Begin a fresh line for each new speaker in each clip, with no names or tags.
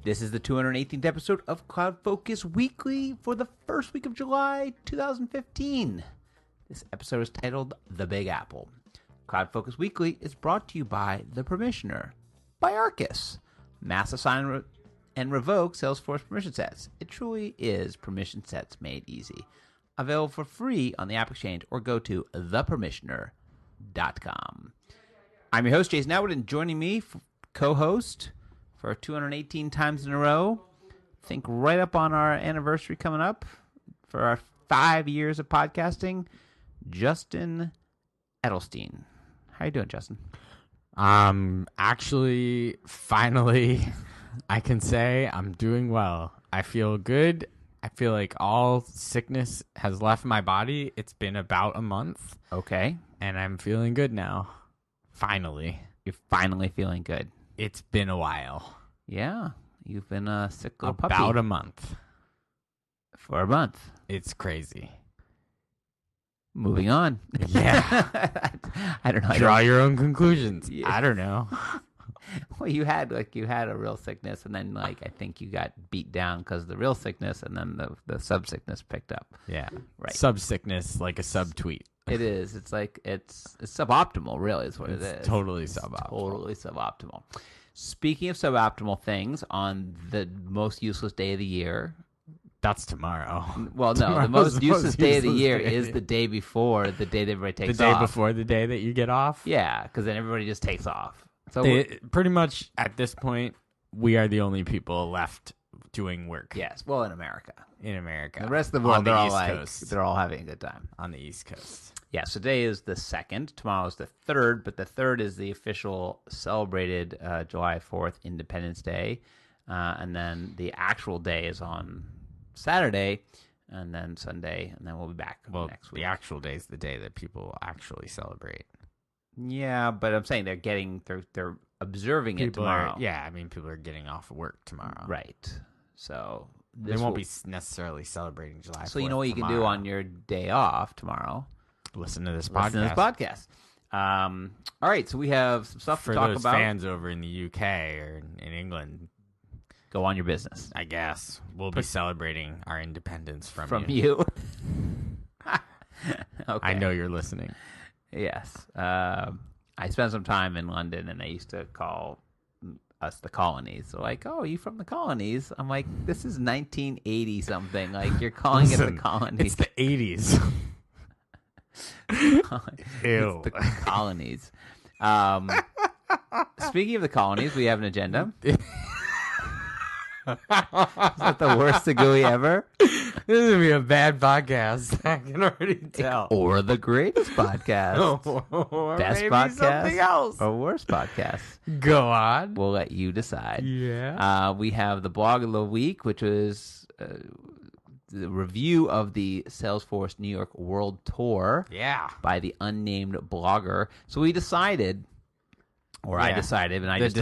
This is the 218th episode of CloudFocus Weekly for the first week of July 2015. This episode is titled The Big Apple. CloudFocus Weekly is brought to you by The Permissioner, by Arkus. Mass assign and revoke Salesforce permission sets. It truly is permission sets made easy. Available for free on the App Exchange or go to thepermissioner.com. I'm your host, Jason Atwood, and joining me, co-host for 218 times in a row, I think right up on our anniversary coming up for our 5 years of podcasting, Justin Edelstein. How you doing, Justin?
Actually, finally, I can say I'm doing well. I feel good. I feel like all sickness has left my body. It's been about a month.
Okay.
And I'm feeling good now. Finally.
You're finally feeling good.
It's been a while.
Yeah. You've been a sick little puppy.
About a month.
For a month.
It's crazy.
Moving on.
Yeah.
I don't know.
Draw your own conclusions.
Yeah.
I don't know.
Well, you had a real sickness, and then I think you got beat down because of the real sickness, and then the sub sickness picked up.
Yeah.
Right.
Sub sickness, like a sub tweet.
It is. It's like it's suboptimal, really, is what it is.
Totally
It's
suboptimal.
Totally suboptimal. Speaking of suboptimal things, on the most useless day of the year.
That's tomorrow.
Well, no, the most useless day of the year is the day before, the day that everybody takes off.
The day before the day that you get off?
Yeah, because then everybody just takes off. So
pretty much at this point, we are the only people left doing work.
Yes, well, in America.
In America.
The rest of the world, they're all
Coast.
they're all having a good time.
On the East Coast.
Yeah, so today is the 2nd. Tomorrow is the 3rd, but the 3rd is the official celebrated July 4th Independence Day. And then the actual day is on Saturday, and then Sunday, and then we'll be back next week.
The actual day is the day that people actually celebrate.
Yeah, but I'm saying they're observing it tomorrow.
People are getting off of work tomorrow.
Right. So
they won't be necessarily celebrating July 4th.
So you know what you can do on your day off tomorrow?
Listen to this
podcast. All right, so we have some stuff
for
to talk
those
about.
fans over in the UK or in England.
Go on your business.
I guess we'll be celebrating our independence from
you. Okay.
I know you're listening.
Yes. I spent some time in London, and they used to call us the colonies. So like, oh, you from the colonies? I'm like, this is 1980 something. Like, you're calling it the colonies.
It's the 80s.
Ew.
It's
the colonies. Speaking of the colonies, we have an agenda. Is that the worst Segui ever?
This is going to be a bad podcast. I can already tell.
Or the greatest podcast.
Or
Best
maybe
podcast.
something else.
Or worst podcast.
Go on.
We'll let you decide.
Yeah.
We have the blog of the week, which was the review of the Salesforce New York World Tour.
Yeah.
By the unnamed blogger. So we decided... I decided, and I just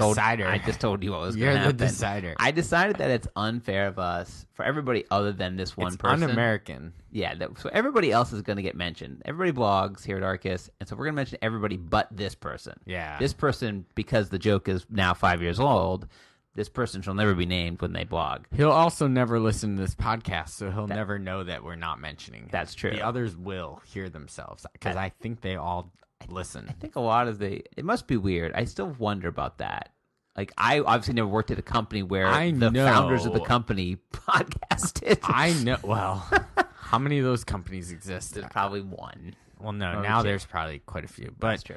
told you what was going to happen.
You're the decider.
I decided that it's unfair of us, for everybody other than this one person.
It's un-American.
Yeah, so everybody else is going to get mentioned. Everybody blogs here at Arkus, and so we're going to mention everybody but this person.
Yeah.
This person, because the joke is now 5 years old, this person shall never be named when they blog.
He'll also never listen to this podcast, so he'll never know that we're not mentioning him.
That's true.
The others will hear themselves, because I think they all... listen.
I think a lot of it must be weird. I still wonder about that. Like, I obviously never worked at a company where founders of the company podcasted.
I know. Well, how many of those companies exist?
There's probably one.
Well, no, now there's probably quite a few. But
that's true.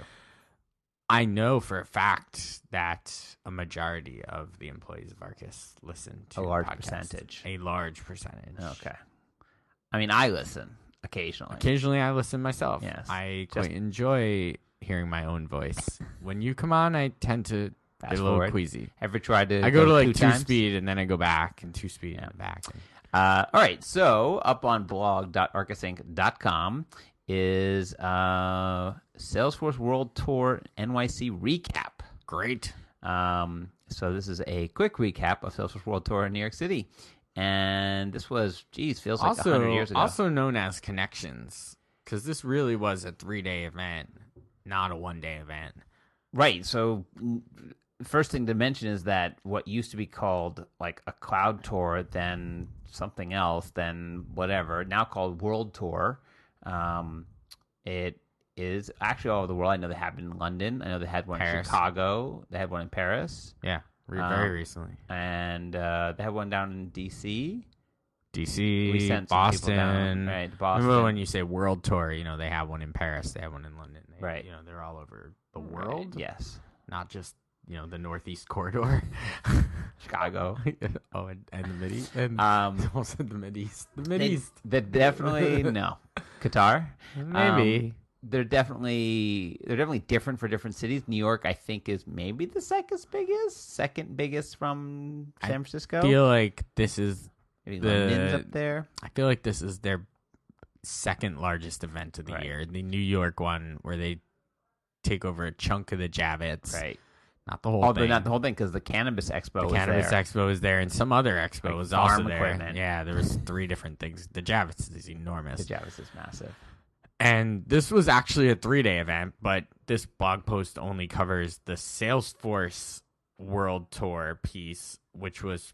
I know for a fact that a majority of the employees of Arkus listen to
a large
podcasts.
percentage.
A large percentage.
Okay. I mean, I listen.
Occasionally I listen myself.
Yes.
I quite enjoy hearing my own voice. When you come on, I tend to get a little queasy.
Ever tried to
I go to like 2-speed and then I go back and 2-speed and back.
All right. So up on blog.arkusinc.com is Salesforce World Tour NYC recap.
Great.
So this is a quick recap of Salesforce World Tour in New York City. And this was, feels like 100 years ago.
Also known as Connections, because this really was a 3-day event, not a 1-day event.
Right. So first thing to mention is that what used to be called like a cloud tour, then something else, then whatever, now called World Tour. It is actually all over the world. I know they have in London. I know they had one in Chicago. They had one in Paris.
Yeah, very recently.
And they had one down in DC.
We sent
Boston.
Some people down.
Right, Boston.
Remember when you say World Tour, they have one in Paris. They have one in London.
Right.
They're all over the world.
Right. Yes.
Not just, the Northeast corridor.
Chicago.
Oh, and the Mideast. And also the Mideast. The Mideast.
They're definitely, no. Qatar?
Maybe.
They're definitely different for different cities. New York, I think, is maybe the second biggest from San Francisco.
I feel like this is
maybe London's up there.
I feel like this is their second largest event of the year. The New York one, where they take over a chunk of the Javits.
Right.
Not the whole thing.
Not the whole thing, because the Cannabis Expo was there.
The Cannabis Expo was there, and some other expo was also there.
Equipment.
Yeah, there was 3 different things. The Javits is enormous.
The Javits is massive.
And this was actually a 3-day event, but this blog post only covers the Salesforce World Tour piece, which was,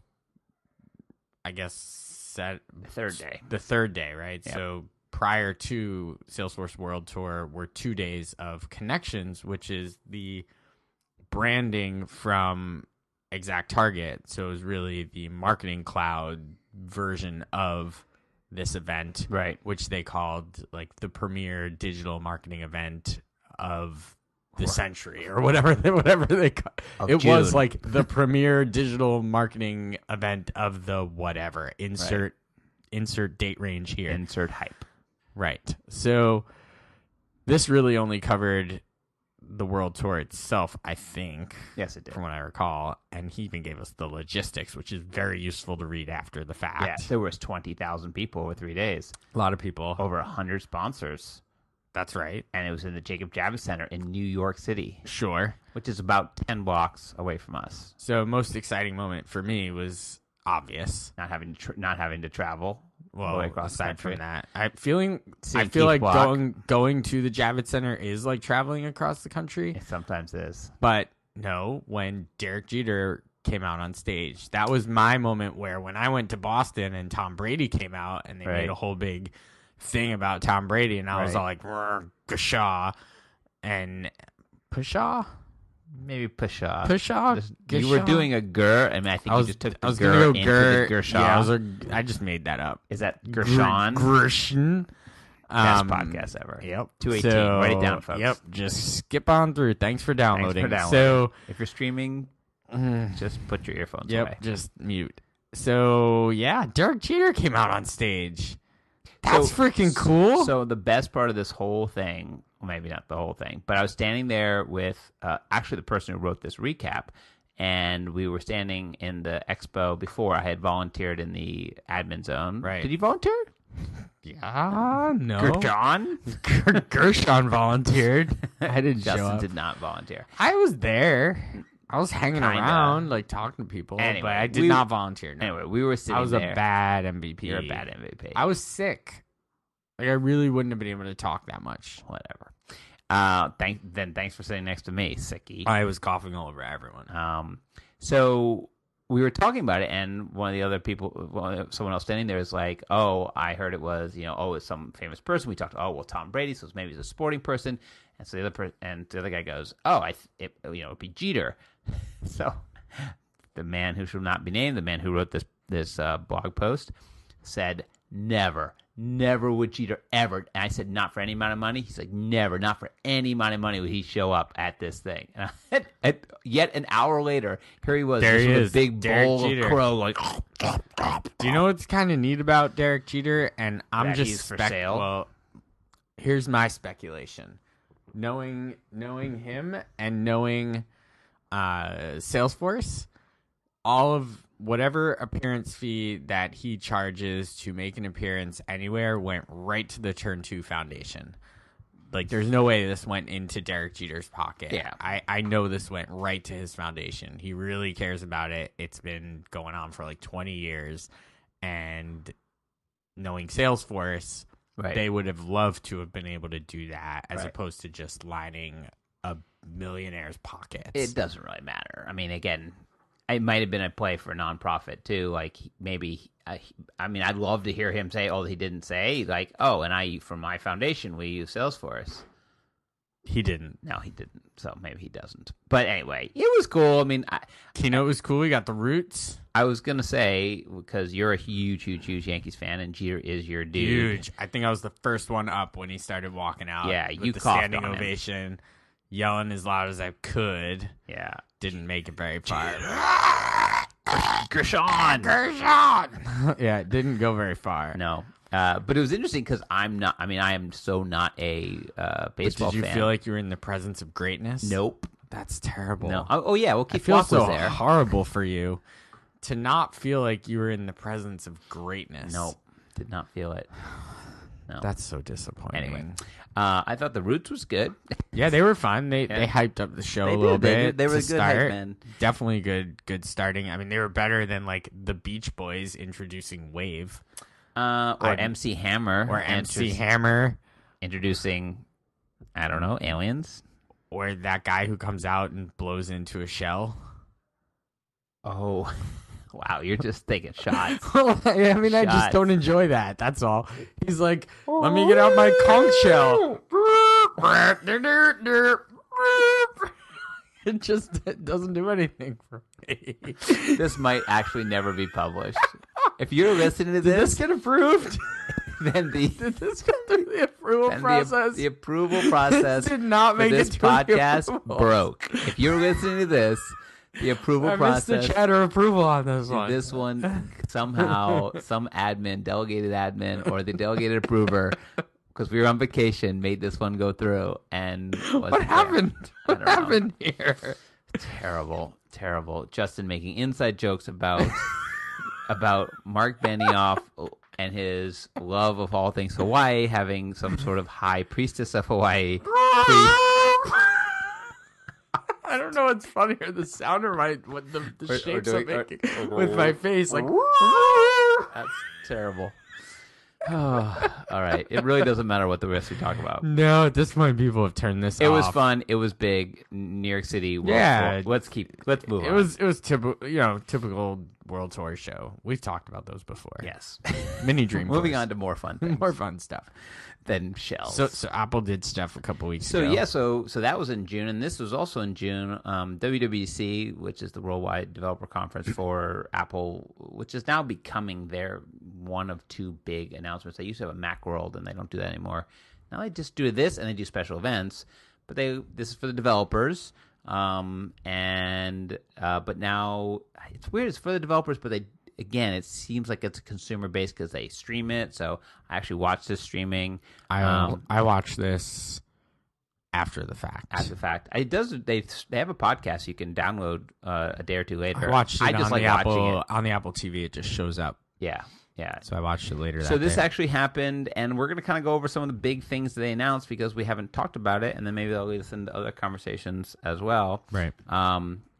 I guess, the third day, right?
Yep.
So prior to Salesforce World Tour were 2 days of Connections, which is the branding from Exact Target. So it was really the Marketing Cloud version of this event,
right?
Which they called like the premier digital marketing event of the century, or whatever they call it.
June.
Was like the premier digital marketing event of the whatever. Insert date range here.
Insert hype.
Right. So this really only covered the World Tour itself, I think.
Yes, it did.
From what I recall. And he even gave us the logistics, which is very useful to read after the fact.
Yeah, there was 20,000 people over 3 days.
A lot of people.
Over 100 sponsors.
That's right.
And it was in the Jacob Javits Center in New York City.
Sure.
Which is about 10 blocks away from us.
So most exciting moment for me was obvious.
Not having to travel.
Well,
across
aside
the country.
from that, I feel
Keith
like
Block.
going to the Javits Center is like traveling across the country.
It sometimes is.
But no, when Derek Jeter came out on stage, that was my moment where when I went to Boston and Tom Brady came out and they made a whole big thing about Tom Brady, and I was all like, Pshaw and Pshaw.
Maybe Pshaw.
Pshaw.
You were doing a gur. I mean, I think you just took the
was
gur
go
into the Gershaw.
Yeah, I just made that up.
Is that Gershon?
Gershon.
Best podcast ever.
Yep.
218. Write it down, folks.
Yep. Just skip on through. Thanks for downloading.
So if you're streaming, just put your earphones away.
Just mute. So yeah, Derek Jeter came out on stage. That's freaking cool.
So the best part of this whole thing, well, maybe not the whole thing, but I was standing there with actually the person who wrote this recap, and we were standing in the expo before. I had volunteered in the admin zone.
Right.
Did you volunteer?
Yeah, no.
Gershon?
Gershon volunteered. I didn't show
Justin
up.
did not volunteer.
I was there. I was hanging around, like talking to people,
anyway,
but I did not volunteer. No.
Anyway, we were sitting there.
I was a bad MVP.
You're a bad MVP.
I was sick. Like, I really wouldn't have been able to talk that much.
Whatever. Thanks for sitting next to me, sickie.
I was coughing all over everyone.
So we were talking about it, and one of the other people, someone else standing there, is like, "Oh, I heard it was, it's some famous person." We talked, Tom Brady, so maybe it's a sporting person. And so the other guy goes, it'd be Jeter. So the man who shall not be named, the man who wrote this blog post, said, "Never would Jeter ever." And I said, "Not for any amount of money." He's like, "Never, not for any amount of money would he show up at this thing." And yet an hour later, here he was,
there he is,
with a big
Derek
bowl
Jeter.
of crow, like.
Do you know what's kind of neat about Derek Jeter? And I'm
that
just
he's for sale.
Well, here's my speculation: knowing him and knowing Salesforce, all of whatever appearance fee that he charges to make an appearance anywhere went right to the Turn 2 Foundation. Like, there's no way this went into Derek Jeter's pocket.
Yeah.
I know this went right to his foundation. He really cares about it. It's been going on for like 20 years. And knowing Salesforce, they would have loved to have been able to do that as opposed to just lining millionaires' pockets.
It doesn't really matter. I mean, again, it might have been a play for a nonprofit too. Like maybe, I mean, I'd love to hear him say, "Oh, he didn't say like, oh, and from my foundation we use Salesforce."
He didn't.
No, he didn't. So maybe he doesn't. But anyway, it was cool. I mean,
Keynote was cool. We got the roots.
I was gonna say because you're a huge Yankees fan, and Jeter is your dude.
Huge. I think I was the first one up when he started walking out.
Yeah,
with
you
the
coughed
standing
on him.
ovation, yelling as loud as I could.
Yeah,
Didn't make it very far.
Gershon.
Yeah, it didn't go very far.
No. But it was interesting because I am so not a baseball
Did you
fan.
feel like you were in the presence of greatness?
Nope.
That's terrible.
No. Oh yeah. Well,
I
Keith
feel
Flock
so
was there.
horrible for you to not feel like you were in the presence of greatness.
Nope. Did not feel it. No.
That's so disappointing.
Anyway, I thought the Roots was good.
Yeah, they were fun. They hyped up the show
They
a little
did.
bit.
They were
to
good hype
start.
men.
Definitely good starting. I mean, they were better than like the Beach Boys introducing Wave
Or MC Hammer.
or MC Hammer
introducing, I don't know, aliens.
or that guy who comes out and blows into a shell.
Oh, wow! You're just taking shots.
I mean, I just
Shots.
don't enjoy that. That's all. He's like, let me get out my conch shell. It just doesn't do anything for me.
This might actually never be published. If you're listening to
Did
this,
this get approved?
then
Did this go through the approval process?
the approval process
This did not
for
make
this
it through the
podcast
approvals.
broke. If you're listening to this, the approval
I missed
process.
the chatter approval on this one.
This one somehow some delegated admin, or the delegated approver, because we were on vacation, made this one go through. And
What happened? What
don't know.
happened here?
Terrible. Justin making inside jokes about Mark Benioff and his love of all things Hawaii, having some sort of high priestess of Hawaii.
I don't know what's funnier, the sound or the shapes I'm making with my face. Like,
That's terrible. Oh, all right. It really doesn't matter what the rest we talk about.
no, at this point, people have turned this
It
off.
was fun. It was big. New York City.
Yeah.
Let's move
It
on.
was typical World Tour show. We've talked about those before.
Yes.
Mini Dream.
Moving
Tours.
on to more fun things
more fun stuff.
than shells.
So Apple did stuff a couple weeks
So
ago.
yeah, so that was in June, and this was also in June. WWDC, which is the Worldwide Developer Conference for Apple, which is now becoming their one of two big announcements. They used to have a Macworld, and they don't do that anymore. Now they just do this, and they do special events. But this is for the developers, but now it's weird. It's for the developers, but it seems like it's consumer based because they stream it. So I actually watched this streaming.
I watched this after the fact.
After the fact, it does. They have a podcast you can download a day or two later.
I watched it
just
on
like
the
watching
Apple
it.
on the Apple TV. It just shows up.
Yeah.
So I watched it later.
So
that
this
day.
actually happened, and we're going to kind of go over some of the big things that they announced because we haven't talked about it, and then maybe they'll lead us into other conversations as well.
Right.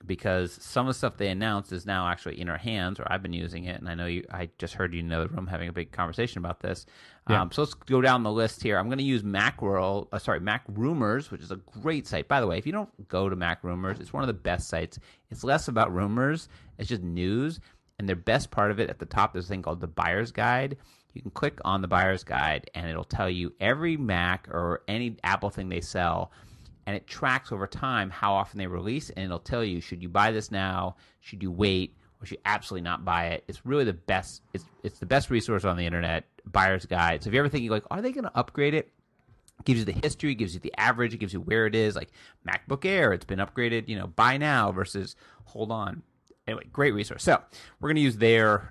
Because some of the stuff they announced is now actually in our hands, or I've been using it, and I know I just heard you in the room having a big conversation about this.
Yeah.
So let's go down the list here. I'm going to use Mac Rumors, which is a great site. By the way, if you don't go to Mac Rumors, it's one of the best sites. It's less about rumors. It's just news. And their best part of it, at the top, there's a thing called the Buyer's Guide. You can click on the Buyer's Guide, and it'll tell you every Mac or any Apple thing they sell, and it tracks over time how often they release, and it'll tell you, should you buy this now, should you wait, or should you absolutely not buy it. It's really the best. It's the best resource on the internet, Buyer's Guide. So if you ever think, like, are they going to upgrade it? It gives you the history, gives you the average, it gives you where it is, like MacBook Air, it's been upgraded, buy now versus hold on. Anyway, great resource. So we're going to use their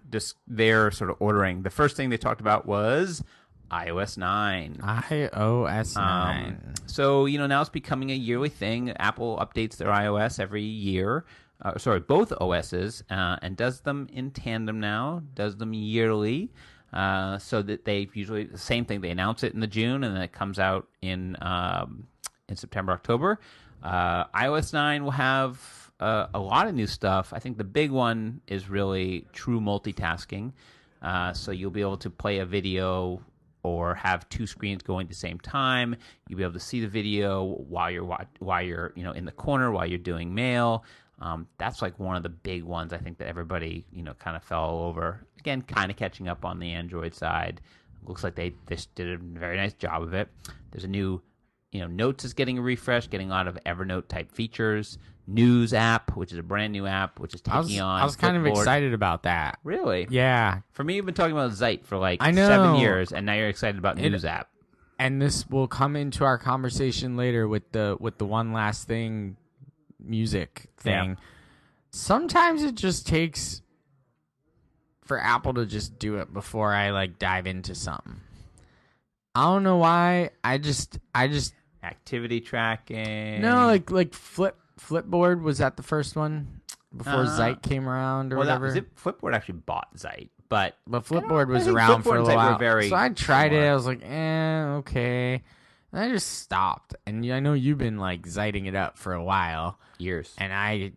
sort of ordering. The first thing they talked about was iOS 9.
iOS 9.
So, now it's becoming a yearly thing. Apple updates their iOS every year. Both OSs, and does them in tandem now, does them yearly. So that they usually, the same thing, they announce it in the June, and then it comes out in September, October. iOS 9 will have a lot of new stuff. I think the big one is really true multitasking. So you'll be able to play a video or have two screens going at the same time. You'll be able to see the video while you're in the corner while you're doing mail. That's like one of the big ones I think that everybody kind of fell over. Again, kind of catching up on the Android side. Looks like they just did a very nice job of it. There's a new Notes is getting a refresh, getting a lot of Evernote type features. News app, which is a brand new app, which is taking on.
I was kind of excited about that.
Really?
Yeah.
For me, you've been talking about Zeit for like
I know.
7 years, and now you're excited about News app.
And this will come into our conversation later with the one last thing, music thing.
Yeah.
Sometimes it just takes for Apple to just do it before I like dive into something. I don't know why. I just
Activity tracking.
No, like Flipboard was that the first one before Zeit came around or whatever.
Flipboard actually bought Zeit, but
Flipboard was
I think
around
Flipboard
for a
and
little
Zeit were
while.
very
So I tried
similar.
it. I was like, okay. And I just stopped. And I know you've been like Ziting it up for a while.
Years.
And I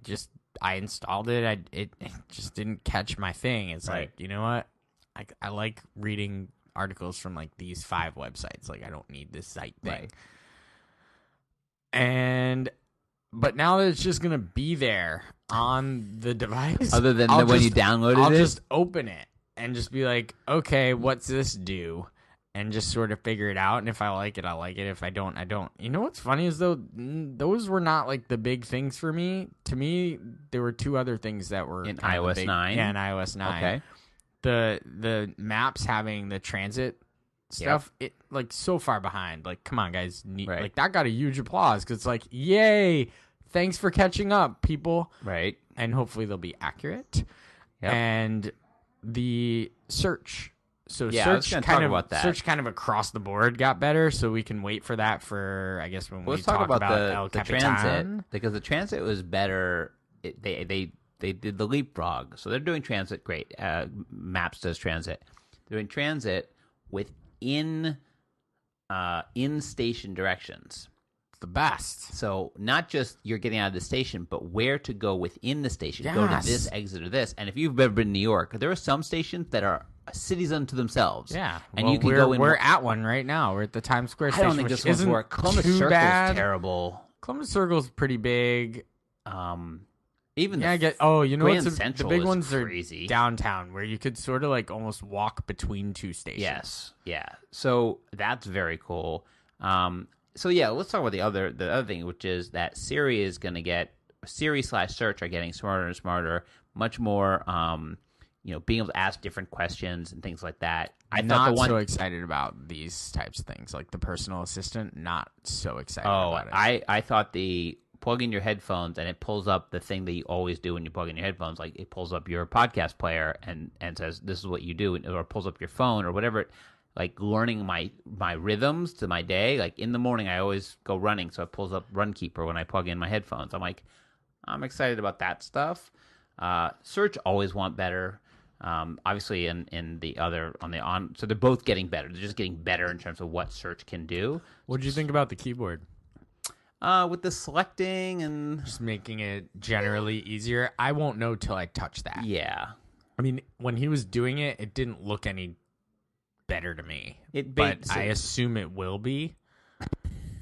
installed it. It just didn't catch my thing. It's
Right.
like, you know what? I like reading articles from like these 5 websites. Like I don't need this Zeit thing.
Right.
But now that it's just gonna be there on the device,
Other than when you downloaded
I'll
it?
just open it and just be like, okay, what's this do? And just sort of figure it out. And if I like it, I like it. If I don't, I don't. You know what's funny is though, those were not like the big things for me. To me, there were 2 other things that were
In
kind of
iOS 9?
Yeah, in iOS 9.
Okay.
The maps having the transit stuff, it like so far behind. Like, come on, guys,
Right.
like that got a huge applause because it's like, yay, thanks for catching up, people.
Right.
And hopefully they'll be accurate.
Yep.
And the search, so
Yeah, I was gonna talk about that.
search kind of across the board got better. So we can wait for that for I guess when we
Let's talk about
El
the
Capitan.
transit, because the transit was better. They did the leapfrog, so they're doing transit great. Maps does transit. They're doing transit within in-station directions.
The best.
So not just you're getting out of the station, but where to go within the station. Go to
Yes.
this exit or this. And if you've ever been in New York, there are some stations that are cities unto themselves.
Yeah,
and
well,
you can go in.
We're at one right now. We're at the Times Square
I
station.
don't think
which
this one's
isn't
work. Columbus
too
Circle's
bad.
terrible.
Columbus Circle's pretty big.
Even
Yeah, I
the
get. Oh, you know
Grand
what's
Central
the big
is
ones
crazy.
are downtown, where you could sort of like almost walk between 2 stations.
Yes, yeah. So that's very cool. So yeah, let's talk about the other thing, which is that Siri/Search are getting smarter and smarter, much more. Being able to ask different questions and things like that.
I'm not so excited about these types of things, like the personal assistant. Not so excited about it.
I thought the plug in your headphones and it pulls up the thing that you always do when you plug in your headphones, like it pulls up your podcast player and says this is what you do, or pulls up your phone or whatever. Like learning my rhythms to my day. Like in the morning, I always go running, so it pulls up Runkeeper when I plug in my headphones. I'm excited about that stuff. Search always want better. Obviously, so they're both getting better. They're just getting better in terms of what search can do.
What did you think about the keyboard?
With the selecting and
Just making it generally easier. I won't know till I touch that.
yeah,
I mean, when he was doing it, it didn't look any better to me.
But
I assume it will be.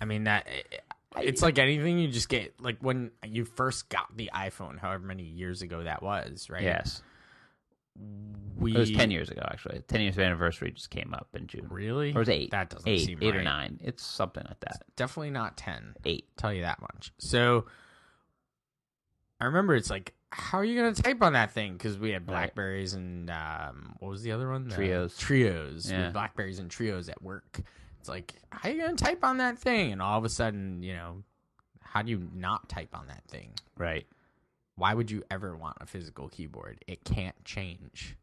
I mean, it's like anything you just get. Like when you first got the iPhone, however many years ago that was, right?
Yes. It was 10 years ago, actually. 10 years anniversary just came up in June.
Really?
Or it was 8.
That doesn't seem
8
right.
or 9. It's something like that.
Definitely not 10.
8.
Tell you that much. So I remember it's like, how are you going to type on that thing? Because we had Blackberries and what was the other one?
Trios.
Trios.
Yeah.
With Blackberries and Trios at work. It's like, how are you going to type on that thing? And all of a sudden, how do you not type on that thing?
Right.
Why would you ever want a physical keyboard? It can't change.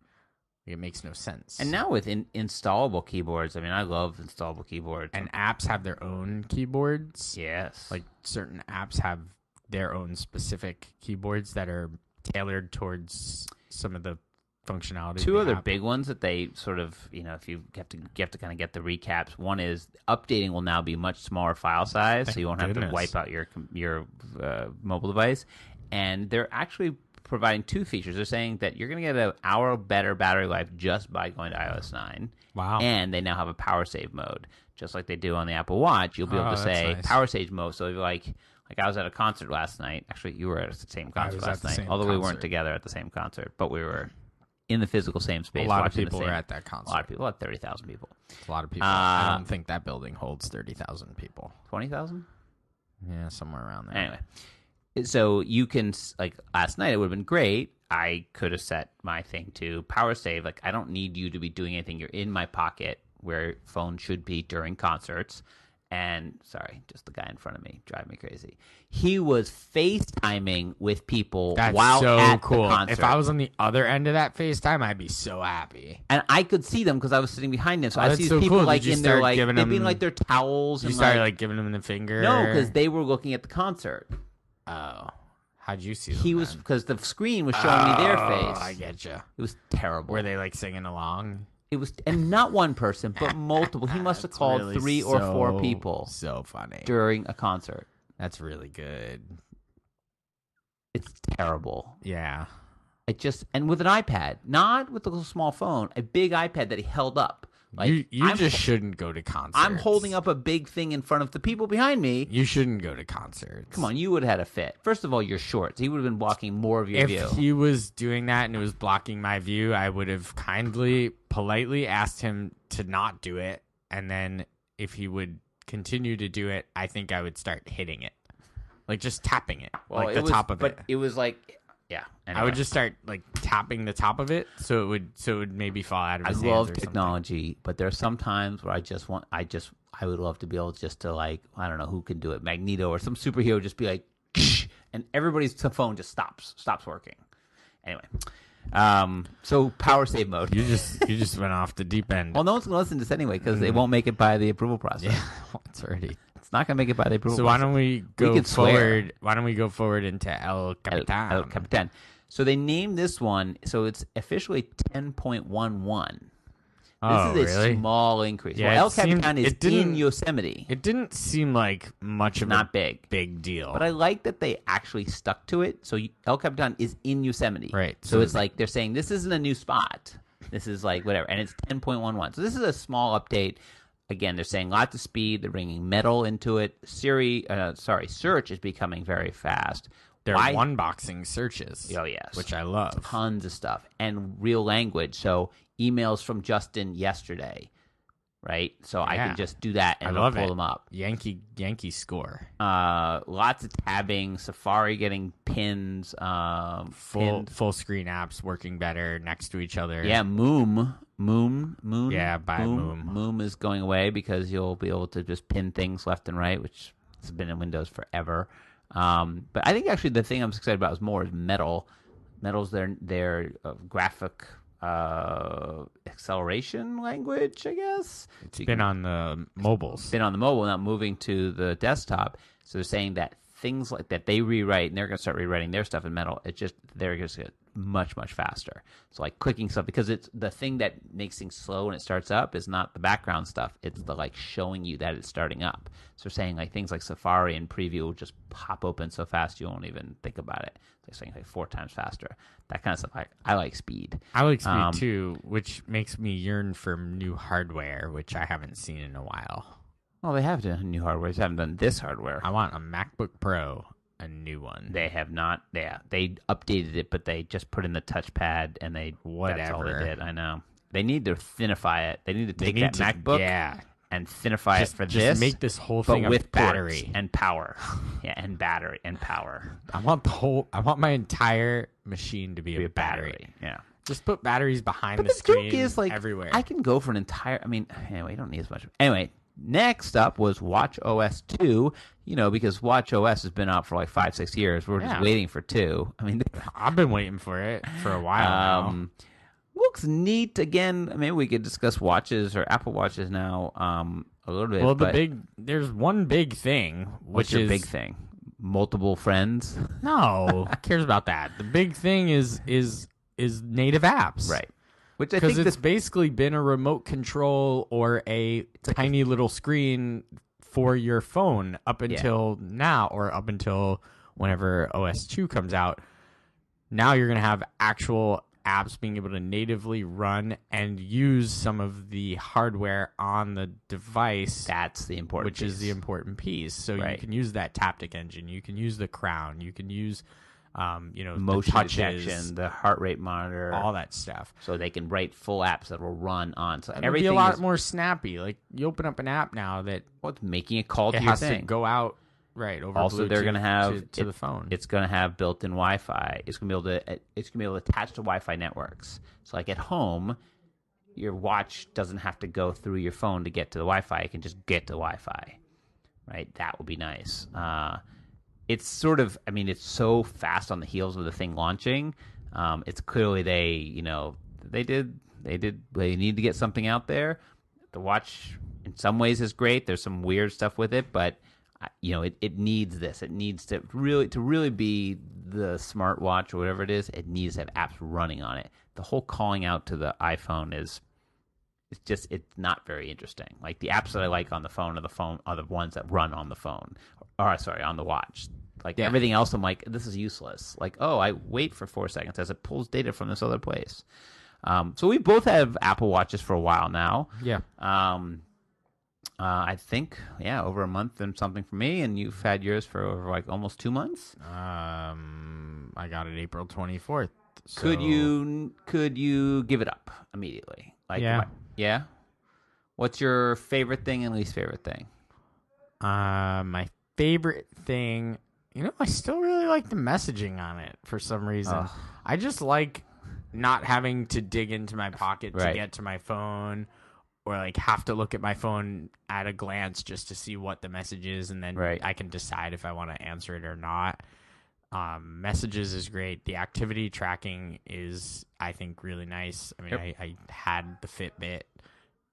It makes no sense.
And now with installable keyboards, I mean, I love installable keyboards.
And apps have their own keyboards.
Yes.
Like certain apps have their own specific keyboards that are tailored towards some of the functionality.
Two other big ones that they sort of, if you have to kind of get the recaps. One is updating will now be much smaller file size, so you won't have to wipe out your mobile device. And they're actually providing two features. They're saying that you're going to get an hour better battery life just by going to iOS 9.
Wow.
And they now have a power save mode, just like they do on the Apple Watch. You'll be able to say
nice.
power save mode. So if you're like I was at a concert last night. Actually, you were at the same concert last night. Although we weren't together at the same concert, but we were in the physical same space.
A lot of people were at that concert.
A lot of people, about 30,000 people.
It's a lot of people. I don't think that building holds 30,000 people.
20,000?
Yeah, somewhere around there.
Anyway, so you can, like last night, it would have been great. I could have set my thing to power save. Like, I don't need you to be doing anything. You're in my pocket where phone should be during concerts. And, sorry, just the guy in front of me, drive me crazy. He was FaceTiming with people while
so
at
cool.
the concert.
If I was on the other end of that FaceTime, I'd be so happy.
And I could see them because I was sitting behind them. So I see these people like in their like they'd be in like their towels.
You started like giving them the finger.
No, because they were looking at the concert.
Oh, how'd you see them?
He was because the screen was showing me their face.
I get you.
It was terrible.
Were they like singing along?
It was, and not one person, but multiple. He must have called really 3 or 4 people.
So funny
during a concert.
That's really good.
It's terrible.
Yeah.
It just, and with an iPad, not with a little small phone, a big iPad that he held up.
Like you just shouldn't go to concerts.
I'm holding up a big thing in front of the people behind me.
You shouldn't go to concerts.
Come on, you would have had a fit. First of all, you're short. So he would have been blocking more of your view.
If he was doing that and it was blocking my view, I would have politely asked him to not do it. And then if he would continue to do it, I think I would start hitting it. Like just tapping it.
Well,
like the top of it.
But it was like, yeah. Anyway.
I would just start like tapping the top of it so it would maybe fall out of his hands.
I love technology, but there are some times where I would love to be able just to like, I don't know who can do it, Magneto or some superhero, just be like, and everybody's phone just stops working. Anyway, so power save mode.
You just went off the deep end.
Well, no one's gonna listen to this anyway because they won't make it by the approval process.
Yeah, it's already.
It's not gonna make it by the approval.
So
process.
why don't we go forward? Why don't we go forward into El Capitan?
El Capitan. So they named this one. So it's officially 10.11. This is a small increase.
Yeah,
well, El Capitan is in Yosemite.
It didn't seem like much of
not
a big deal.
But I like that they actually stuck to it. So El Capitan is in Yosemite.
Right.
So it's like they're saying this isn't a new spot. This is like whatever. And it's 10.11. So this is a small update. Again, they're saying lots of speed. They're bringing metal into it. Search is becoming very fast.
They're one-boxing searches.
Oh, yes.
Which I love.
Tons of stuff. And real language. So emails from Justin yesterday, right? So I can just do that and pull them up.
Yankee score.
Lots of tabbing. Safari getting pins.
Full screen apps working better next to each other.
Yeah, Moom.
Yeah, Moom.
Moom is going away because you'll be able to just pin things left and right, which has been in Windows forever. But I think actually the thing I'm excited about is Metal. Metal's their graphic acceleration language, I guess.
It's been on the mobiles.
Been on the mobile, not moving to the desktop. So they're saying that things like that they rewrite, and they're going to start rewriting their stuff in Metal. They're going to get much, much faster. So like clicking stuff, because it's the thing that makes things slow when it starts up is not the background stuff. It's the like showing you that it's starting up. So they're saying like things like Safari and Preview will just pop open so fast you won't even think about it. They're saying like 4 times faster. That kind of stuff. I like speed.
I like speed too, which makes me yearn for new hardware, which I haven't seen in a while.
Well, they have done new hardware. They haven't done this hardware.
I want a MacBook Pro, a new one.
They have not. Yeah, they updated it, but they just put in the touchpad, and that's all they did. I know. They need to thinify it. They need to take that MacBook and thinify it for this.
Just make this whole thing
with
battery
and power. Yeah, and battery and power.
I want my entire machine to be a battery.
Yeah.
Just put batteries behind
the
screen
joke is, like,
everywhere.
I can go for an entire. I mean, anyway, you don't need as much. Anyway. Next up was WatchOS 2, because WatchOS has been out for like 5-6 years. We're just waiting for 2. I mean,
I've been waiting for it for a while now.
Looks neat. Again, maybe we could discuss watches or Apple Watches now a little bit.
Well, there's one big thing.
What's your big thing? Multiple friends?
No, who cares about that? The big thing is native apps.
Right.
Because it's basically been a remote control or a tiny little screen for your phone up until now, or up until whenever OS 2 comes out. Now you're going to have actual apps being able to natively run and use some of the hardware on the device.
That's the important piece.
Which is the important piece. So you can use that Taptic engine. You can use the crown. You can use,
motion
the touches,
detection, the heart rate monitor,
all that stuff.
So they can write full apps that will run on. So
everything will be a lot more snappy. Like you open up an app now that
it's making a call to
your
thing.
It has to go out. Right. Over
also,
Bluetooth
they're going to have
to the phone.
It's going to have built-in Wi-Fi. It's going to be able to attach to Wi-Fi networks. So, like at home, your watch doesn't have to go through your phone to get to the Wi-Fi. It can just get to Wi-Fi. Right. That would be nice. It's sort of. I mean, it's so fast on the heels of the thing launching. It's clearly they need to get something out there. The watch, in some ways, is great. There's some weird stuff with it, but it needs this. It needs to really be the smartwatch or whatever it is. It needs to have apps running on it. The whole calling out to the iPhone it's not very interesting. Like the apps that I like on the phone are the ones that run on the phone, on the watch. Like everything else, I'm like, this is useless. Like, I wait for 4 seconds as it pulls data from this other place. So we both have Apple Watches for a while now.
Yeah.
I think, over a month and something for me, and you've had yours for over like almost 2 months.
I got it April 24th. So...
Could you give it up immediately? Like, yeah. What's your favorite thing and least favorite thing?
My favorite thing, I still really like the messaging on it for some reason. I just like not having to dig into my pocket to get to my phone. Or like have to look at my phone at a glance just to see what the message is, and then I can decide if I want to answer it or not. Messages is great. The activity tracking is, I think, really nice. I mean, I had the Fitbit.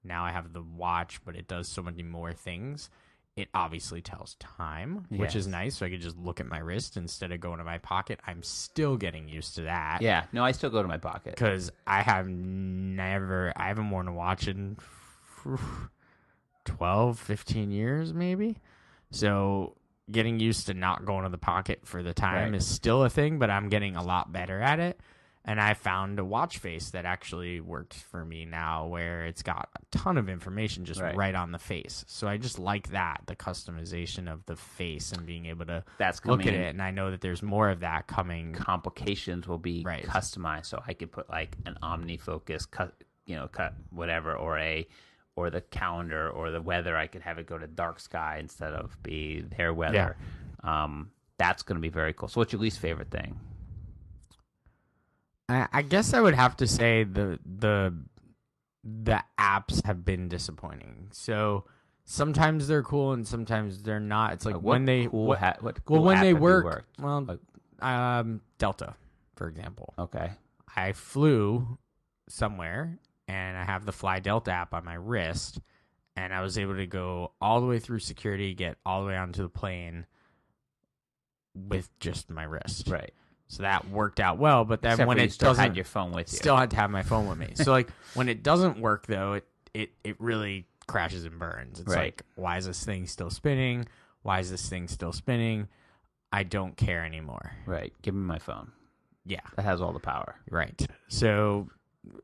Now I have the watch, but it does so many more things. It obviously tells time, which is nice. So I could just look at my wrist instead of going to my pocket. I'm still getting used to that.
Yeah. No, I still go to my pocket.
Because I haven't worn a watch in 12, 15 years maybe. So getting used to not going to the pocket for the time is still a thing, but I'm getting a lot better at it. And I found a watch face that actually worked for me now, where it's got a ton of information just right on the face. So I just like that, the customization of the face and being able to look at it. And I know that there's more of that coming.
Complications will be customized. So I could put like an OmniFocus cut whatever, or the calendar or the weather. I could have it go to dark sky instead of be their weather. Yeah. That's going to be very cool. So what's your least favorite thing?
I guess I would have to say the apps have been disappointing. So sometimes they're cool and sometimes they're not. It's like when they work. Well, Delta, for example.
Okay.
I flew somewhere and I have the Fly Delta app on my wrist, and I was able to go all the way through security, get all the way onto the plane with just my wrist.
Right.
So that worked out well, but then
Except
when it
still
doesn't,
had your phone with you.
Still had to have my phone with me. So like when it doesn't work though, it really crashes and burns. It's like, why is this thing still spinning? Why is this thing still spinning? I don't care anymore.
Right. Give me my phone.
Yeah.
That has all the power.
Right. So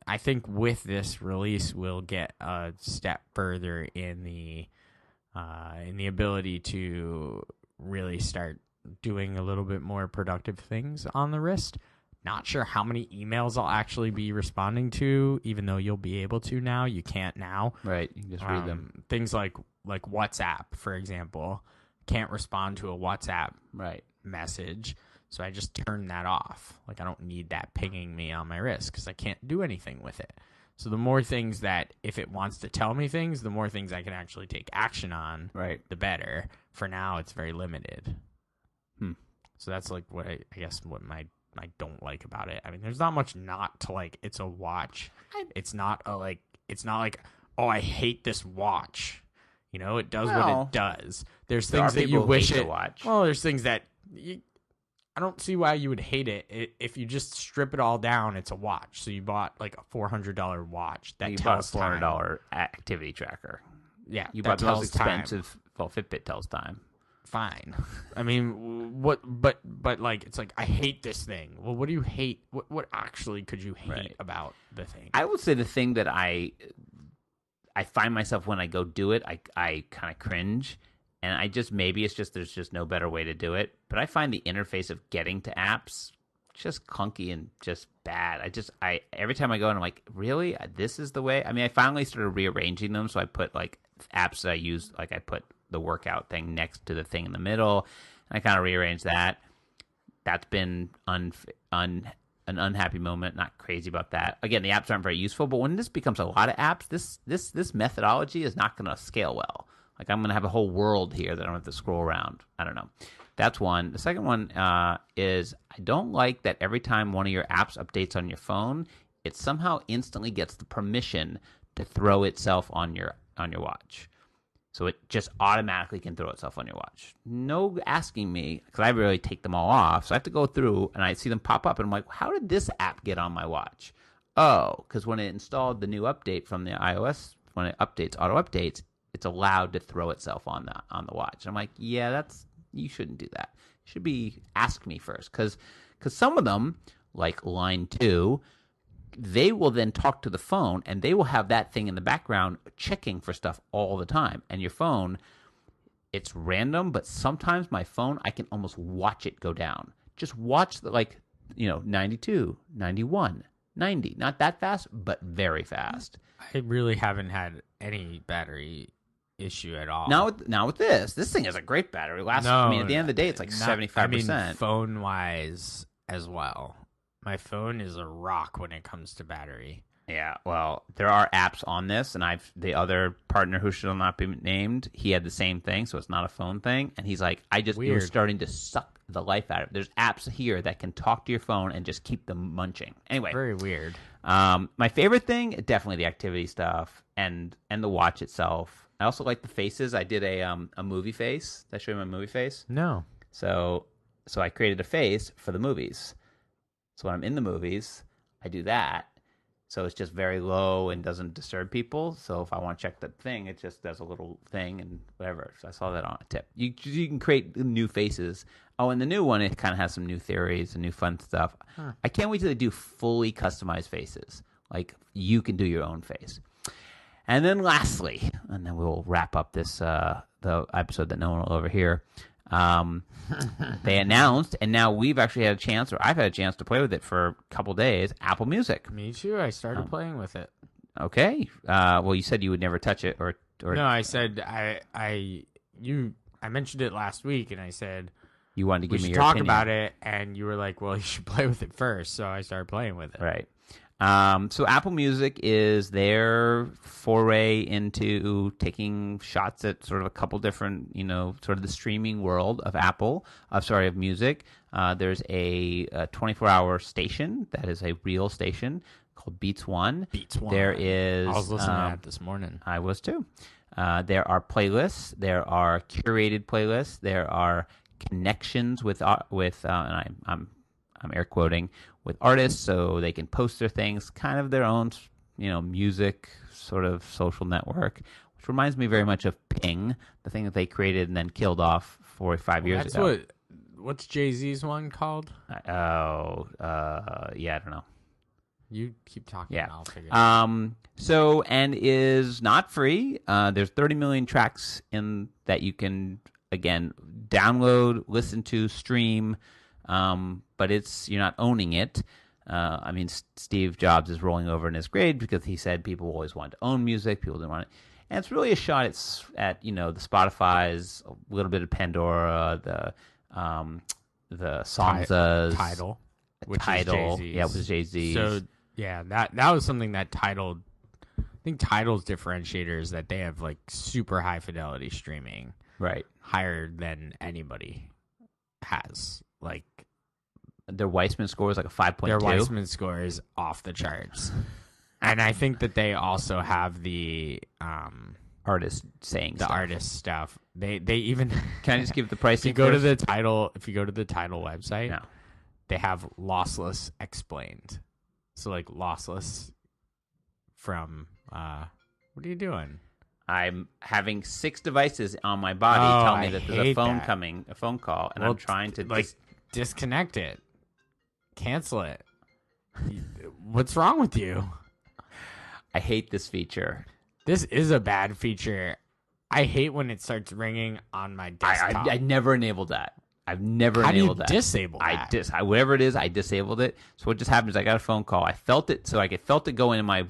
I think with this release, we'll get a step further in the ability to really start doing a little bit more productive things on the wrist. Not sure how many emails I'll actually be responding to, even though you'll be able to now. You can't now.
Right. You can just read them.
Things like WhatsApp, for example. Can't respond to a WhatsApp message. So I just turn that off. Like I don't need that pinging me on my wrist because I can't do anything with it. So the more things that, if it wants to tell me things, the more things I can actually take action on, the better. For now, it's very limited. So that's like what I guess what I don't like about it. I mean, there's not much not to like. It's a watch. It's not like, oh, I hate this watch. You know, it does what it does. There's things that you wish it. Well, there's things that I don't see why you would hate it. If you just strip it all down, it's a watch. So you bought like a $400 watch that tells time.
$400 activity tracker.
Yeah,
you bought the most expensive. Well, Fitbit tells time.
fine. I mean, what? But like, it's like I hate this thing. Well, what do you hate? What actually could you hate about the thing?
I would say the thing that I find myself when I go do it, I kind of cringe, and maybe it's just there's just no better way to do it. But I find the interface of getting to apps just clunky and just bad. I every time I go and I'm like, really, this is the way. I mean, I finally started rearranging them, so I put like apps that I use, like I put the workout thing next to the thing in the middle, and I kind of rearranged that. That's been an unhappy moment. Not crazy about that. Again, the apps aren't very useful, but when this becomes a lot of apps, this methodology is not going to scale well. Like I'm going to have a whole world here that I don't have to scroll around. I don't know. That's one. The second one is I don't like that every time one of your apps updates on your phone, it somehow instantly gets the permission to throw itself on your watch. So it just automatically can throw itself on your watch. No asking me, because I really take them all off. So I have to go through and I see them pop up and I'm like, how did this app get on my watch? Oh, because when it installed the new update from the iOS, when it updates, auto updates, it's allowed to throw itself on the watch. And I'm like, yeah, you shouldn't do that. You should be ask me first, because some of them, like line 2, they will then talk to the phone and they will have that thing in the background checking for stuff all the time. And your phone, it's random, but sometimes my phone, I can almost watch it go down. Just watch 92, 91, 90. Not that fast, but very fast.
I really haven't had any battery issue at all.
Now with this thing has a great battery. At the end of the day, it's like 75%.
I mean, phone-wise as well. My phone is a rock when it comes to battery.
Yeah, well, there are apps on this, and the other partner who shall not be named, he had the same thing, so it's not a phone thing. And he's like, it was starting to suck the life out of it. There's apps here that can talk to your phone and just keep them munching. Anyway,
very weird.
My favorite thing, definitely the activity stuff and the watch itself. I also like the faces. I did a movie face. Did I show you my movie face?
No.
So I created a face for the movies. So when I'm in the movies, I do that. So it's just very low and doesn't disturb people. So if I want to check that thing, it just does a little thing and whatever. So I saw that on a tip. You can create new faces. Oh, and the new one, it kind of has some new theories and new fun stuff. Huh. I can't wait till they do fully customized faces. Like you can do your own face. And then lastly, and then we'll wrap up this the episode that no one will overhear. They announced, and now we've actually had a chance, or I've had a chance to play with it for a couple days, Apple Music.
Me too. I started playing with it.
Okay. Well, you said you would never touch it, or
no, I said I mentioned it last week, and I said
you wanted to give me your
talk
opinion
about it, and you were like, "Well, you should play with it first." So I started playing with it.
Right. So Apple Music is their foray into taking shots at sort of a couple different, sort of the streaming world of of music. There's a 24-hour station that is a real station called Beats One.
Beats One.
There is.
I was listening to that this morning.
I was too. There are playlists. There are curated playlists. There are connections with and I'm air quoting, with artists, so they can post their things, kind of their own, music sort of social network, which reminds me very much of Ping, the thing that they created and then killed off 4 or 5 years ago.
What's Jay-Z's one called?
Yeah, I don't know.
You keep talking.
Yeah.
And I'll figure it out.
So, and is not free. There's 30 million tracks in that you can, again, download, listen to, stream. But you're not owning it. I mean, Steve Jobs is rolling over in his grave because he said people always wanted to own music. People didn't want it. And it's really a shot at the Spotify's, a little bit of Pandora, the Samza's.
Tidal. Which
Tidal.
is Jay-Z's.
Yeah, it was Jay-Z's.
So, yeah, that was something that Tidal, I think Tidal's differentiator is that they have, like, super high fidelity streaming.
Right.
Higher than anybody has. Like,
their Weissman score is like a 5.2.
Their Weissman score is off the charts. And I think that they also have the
artist saying
the
stuff.
Artist stuff. They even
Can I just give the pricing?
If you go to the Tidal website,
no.
They have lossless explained. So like lossless from what are you doing?
I'm having 6 devices on my body tell me that there's a phone coming, a phone call, and I'm trying to
disconnect it, cancel it. What's wrong with you?
I hate this feature.
This is a bad feature. I hate when it starts ringing on my desktop.
I never enabled that. I've never enabled that.
How do you disable that?
Whatever it is, I disabled it. So what just happened is I got a phone call. I felt it, so I felt it go in my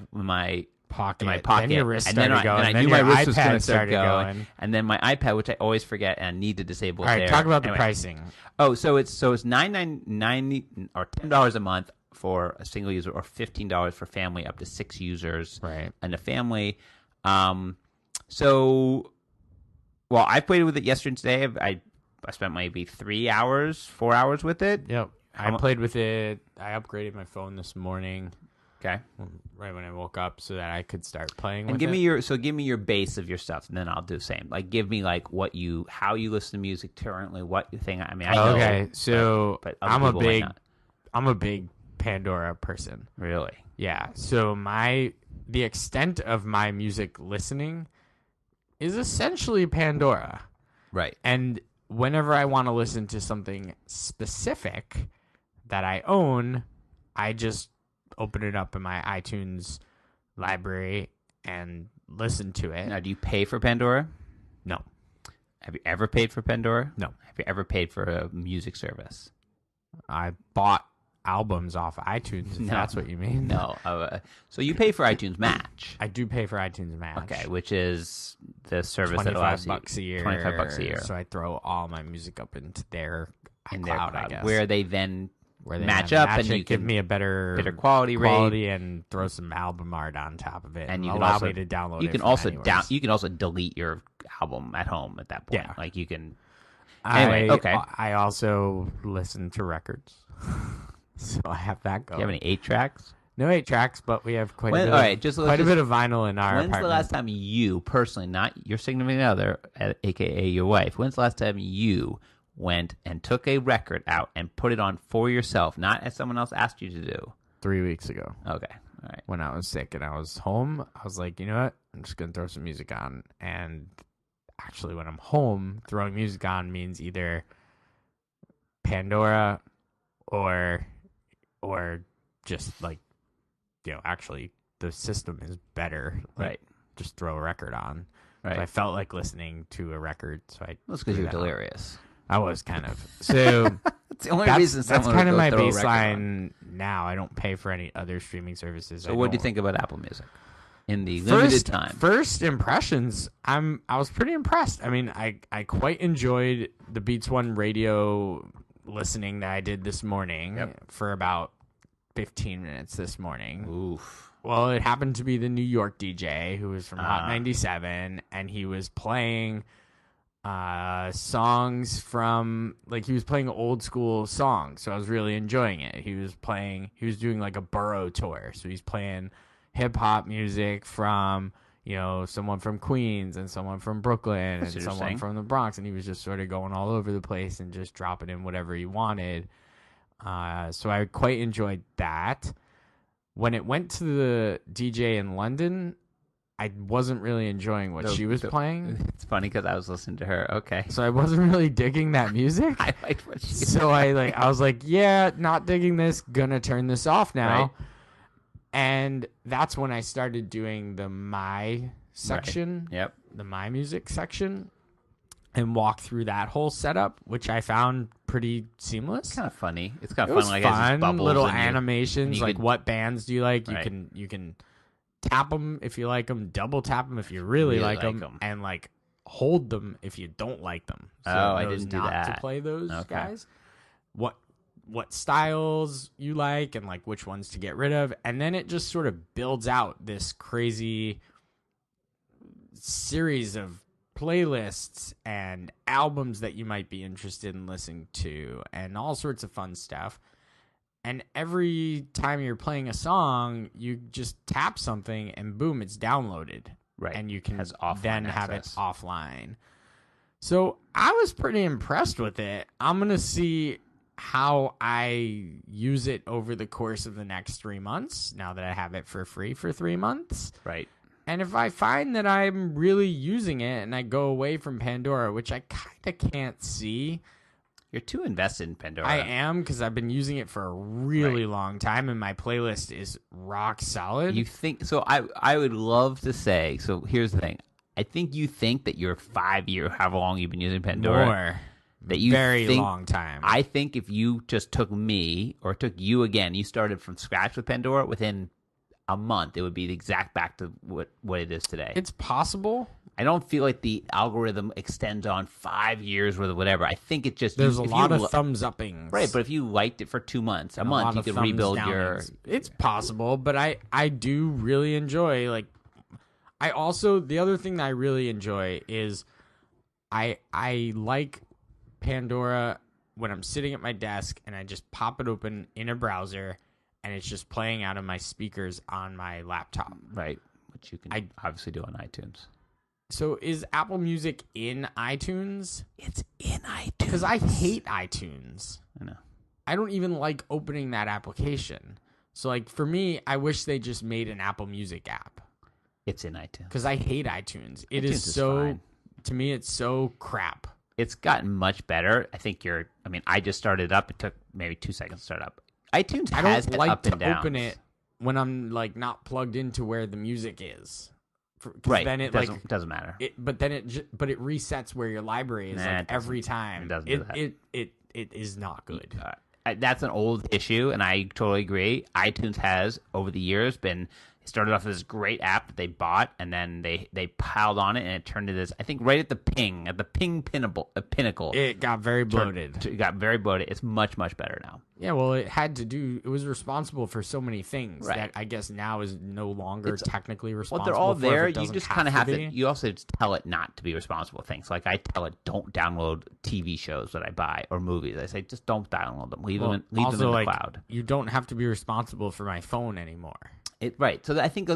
pocket. In my pocket.
Then your wrist
and
started going.
And I knew my wrist was going to start going. And then my iPad, which I always forget and need to disable.
All right, talk about the pricing.
Oh, so it's $9.90 or $10 a month for a single user, or $15 for family up to 6 users.
Right.
And a family. So, well, I played with it yesterday and today. I spent maybe 4 hours with it.
Yep. I played with it. I upgraded my phone this morning.
Okay.
Right when I woke up, so that I could start playing.
And give me your base of your stuff, and then I'll do the same. Like, give me like how you listen to music currently, what you think. I mean, I know.
Okay, so
but
I'm a big Pandora person.
Really?
Yeah. So the extent of my music listening is essentially Pandora.
Right.
And whenever I want to listen to something specific that I own, I just open it up in my iTunes library and listen to it.
Now, do you pay for Pandora?
No.
Have you ever paid for Pandora?
No.
Have you ever paid for a music service?
I bought albums off iTunes, if that's what you mean.
No. So you pay for iTunes Match.
I do pay for iTunes Match.
Okay, which is the service that allows you
$25 a year.
$25 a year.
So I throw all my music up into their cloud, I guess.
Where they then match up, and you
give me a better
quality rate,
and throw some album art on top of it,
and you
can
allow
also, me to download.
You can also you can also delete your album at home at that point.
Yeah.
Like you can.
Anyway,
okay.
I also listen to records, so I have that going.
Do you have any 8 tracks?
No 8 tracks, but we have quite a bit of vinyl in our apartment.
When's the last time you personally, not your significant other, aka your wife, when's the last time you went and took a record out and put it on for yourself, not as someone else asked you to do?
3 weeks ago.
Okay. All right.
When I was sick and I was home, I was like, you know what? I'm just going to throw some music on. And actually, when I'm home, throwing music on means either Pandora or just like, actually the system is better. Like,
right.
Just throw a record on.
Right.
So I felt like listening to a record. So
that's because you're delirious.
I was kind of. So
that's the only reason.
That's kind of my baseline now. I don't pay for any other streaming services.
So what do you think about Apple Music in the limited time?
First impressions, I was pretty impressed. I mean, I quite enjoyed the Beats One radio listening that I did this morning for about 15 minutes this morning.
Oof.
Well, it happened to be the New York DJ who was from Hot 97, and he was playing songs from, like, he was playing old school songs, so I was really enjoying it. He was doing like a borough tour, so he's playing hip hop music from, someone from Queens and someone from Brooklyn and someone from the Bronx, and he was just sort of going all over the place and just dropping in whatever he wanted. So I quite enjoyed that. When it went to the DJ in London, I wasn't really enjoying what she was playing.
It's funny because I was listening to her. Okay.
So I wasn't really digging that music.
I liked what she
So I was like, yeah, not digging this. Gonna turn this off now.
Right.
And that's when I started doing the My section.
Right. Yep.
The My Music section. And walk through that whole setup, which I found pretty seamless.
It's kind of funny. It's kind of
fun.
Like fun.
Little animations, like what bands do you like?
Right.
You can tap them if you like them, double tap them if you really like them, and like hold them if you don't like them. So
I didn't do
not
that.
To play those guys. What styles you like and like which ones to get rid of, and then it just sort of builds out this crazy series of playlists and albums that you might be interested in listening to and all sorts of fun stuff. And every time you're playing a song, you just tap something and boom, it's downloaded.
Right.
And you can
then
have it offline. So I was pretty impressed with it. I'm going to see how I use it over the course of the next 3 months now that I have it for free for 3 months.
Right.
And if I find that I'm really using it and I go away from Pandora, which I kind of can't see.
You're too invested in Pandora.
I am, because I've been using it for a really long time, and my playlist is rock solid.
You think so? I would love to say. So here's the thing. I think you think that your 5 year, however long you've been using Pandora,
More.
that you
Very
think,
long time.
I think if you just took me or took you again, you started from scratch with Pandora within a month, it would be the exact back to what it is today.
It's possible.
I don't feel like the algorithm extends on 5 years worth of whatever. I think it just
There's a lot of thumbs uppings.
Right, but if you liked it for 2 months, a month, you could rebuild your.
It's possible, but I do really enjoy, like, I also, the other thing that I really enjoy is I like Pandora when I'm sitting at my desk and I just pop it open in a browser and it's just playing out of my speakers on my laptop.
Right, which you can obviously do on iTunes.
So is Apple Music in iTunes?
It's in iTunes.
Because I hate iTunes.
I know.
I don't even like opening that application. So, like, for me, I wish they just made an Apple Music app.
It's in iTunes.
Because I hate iTunes. It
iTunes
is so,
fine.
To me, it's so crap.
It's gotten much better. I think I just started up. It took maybe 2 seconds to start up. iTunes has
I don't like
up and
to
downs.
open it when I'm, like, not plugged into where the music is.
Right.
Then it
doesn't matter.
But then it resets where your library is every time.
It doesn't do that.
It is not good.
That's an old issue, and I totally agree. iTunes has, over the years, started off as this great app that they bought, and then they piled on it, and it turned into this, I think, right at the ping pinnacle.
It got very bloated.
It got very bloated. It's much, much better now.
Yeah, well, it was responsible for so many things that I guess now is no longer technically responsible.
Well, they're all there.
You
just kind of have to. You also just tell it not to be responsible for things. Like I tell it, don't download TV shows that I buy or movies. I say, just don't download them. Leave them in the cloud.
You don't have to be responsible for my phone anymore.
Right. So I think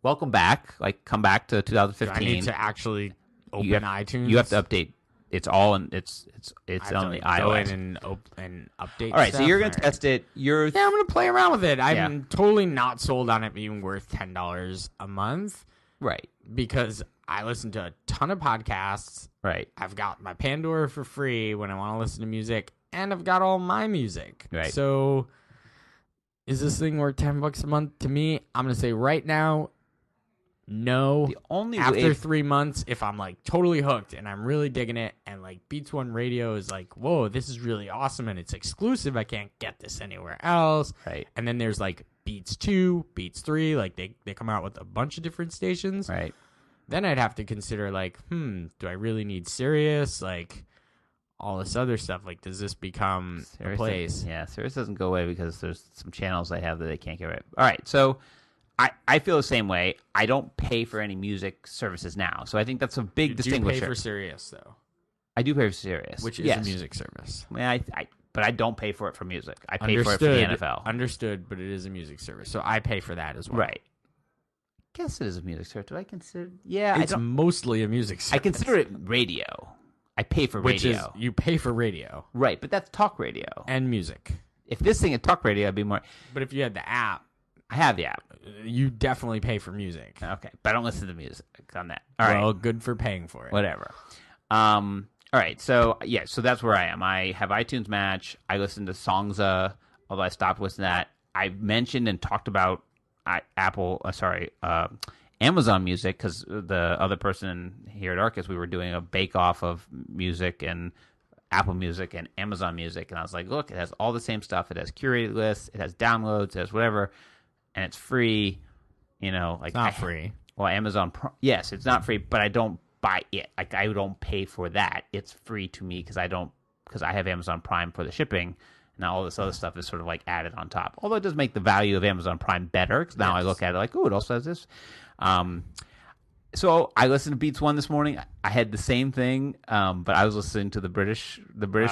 welcome back. Like, come back to 2015.
Do I need to actually open iTunes?
You have to update. It's all in. It's on the iOS.
Go in and update.
All right. So you're gonna test it.
I'm gonna play around with it. I'm totally not sold on it being worth $10 a month.
Right.
Because I listen to a ton of podcasts.
Right.
I've got my Pandora for free when I want to listen to music, and I've got all my music.
Right.
So, is this thing worth $10 a month to me? I'm gonna say right now, no. After 3 months, if I'm like totally hooked and I'm really digging it, and like Beats One Radio is like, whoa, this is really awesome and it's exclusive. I can't get this anywhere else.
Right.
And then there's like Beats 2, Beats 3, like they come out with a bunch of different stations.
Right.
Then I'd have to consider like, do I really need Sirius? Like all this other stuff. Like, does this become a place?
Sirius doesn't go away because there's some channels I have that they can't get rid of. All right, so I feel the same way. I don't pay for any music services now, so I think that's a big distinguisher.
You pay for Sirius, though.
I do pay for Sirius,
which is a music service.
Yeah, but I don't pay for it for music. I pay for it for the NFL.
Understood, but it is a music service, so I pay for that as well.
Right. I guess it is a music service. Do I consider? Yeah,
it's mostly a music service.
I consider it radio. I pay for radio.
You pay for radio,
right? But that's talk radio
and music.
If this thing had talk radio, I'd be more.
But if you had the app.
I have the app.
You definitely pay for music.
Okay, but I don't listen to music on that. All right.
Well, good for paying for it.
Whatever. All right, so that's where I am. I have iTunes Match. I listen to Songza, although I stopped listening to that. I mentioned and talked about Amazon Music, because the other person here at Arkus, we were doing a bake-off of music and Apple Music and Amazon Music, and I was like, look, it has all the same stuff. It has curated lists, it has downloads, it has whatever, and it's free. Like
it's not free.
Well, Amazon, yes, it's not free, but I don't buy it. Like, I don't pay for that. It's free to me because I have Amazon Prime for the shipping. Now all this other stuff is sort of like added on top. Although it does make the value of Amazon Prime better, because now I look at it like, oh, it also has this. So I listened to Beats One this morning. I had the same thing, but I was listening to the British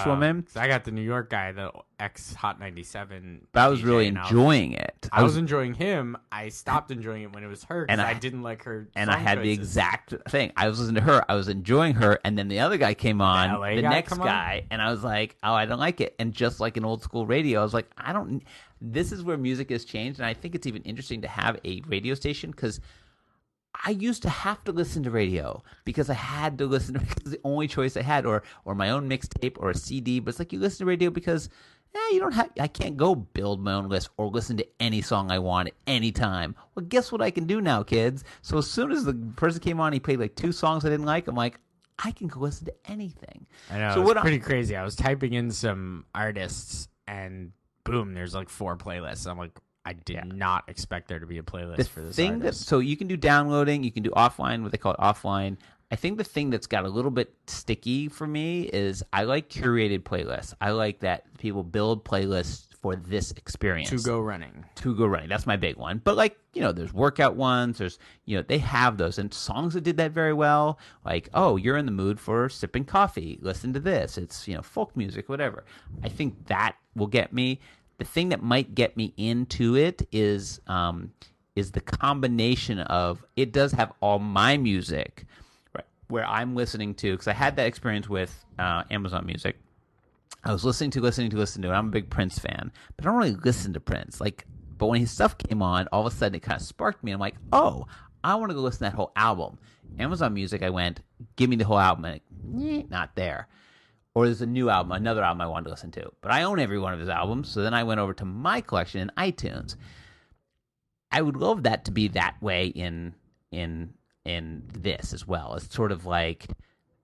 woman.
I got the New York guy, the ex Hot 97.
But I was really enjoying it.
I was enjoying him. I stopped enjoying it when it was her, because I didn't like her.
And I had the exact thing. I was listening to her. I was enjoying her, and then the other guy came on, the next guy, and I was like, oh, I don't like it. And just like an old school radio, I was like, I don't. This is where music has changed, and I think it's even interesting to have a radio station, because I used to have to listen to radio because I had to listen to it. It was the only choice I had, or my own mixtape or a CD. But it's like you listen to radio because you don't have. I can't go build my own list or listen to any song I want at any time. Well, guess what I can do now, kids? So as soon as the person came on, he played like 2 songs I didn't like. I'm like, I can go listen to anything.
I know.
So
it's pretty crazy. I was typing in some artists, and boom, there's like 4 playlists. I'm like, I did not expect there to be a playlist for this artist.
So you can do downloading, you can do offline, what they call it offline. I think the thing that's got a little bit sticky for me is I like curated playlists. I like that people build playlists for this experience.
To go running.
That's my big one. But like, there's workout ones. There's, they have those. And songs that did that very well. Like, oh, you're in the mood for sipping coffee. Listen to this. It's, folk music, whatever. I think that will get me. The thing that might get me into it is the combination of it does have all my music, right, where I'm listening to, because I had that experience with Amazon Music. I was listening to it. I'm a big Prince fan, but I don't really listen to Prince. But when his stuff came on, all of a sudden it kind of sparked me. I'm like, oh, I want to go listen to that whole album. Amazon Music, I went, give me the whole album. And not there. Or there's another album I wanted to listen to. But I own every one of his albums, so then I went over to my collection in iTunes. I would love that to be that way in this as well. It's sort of like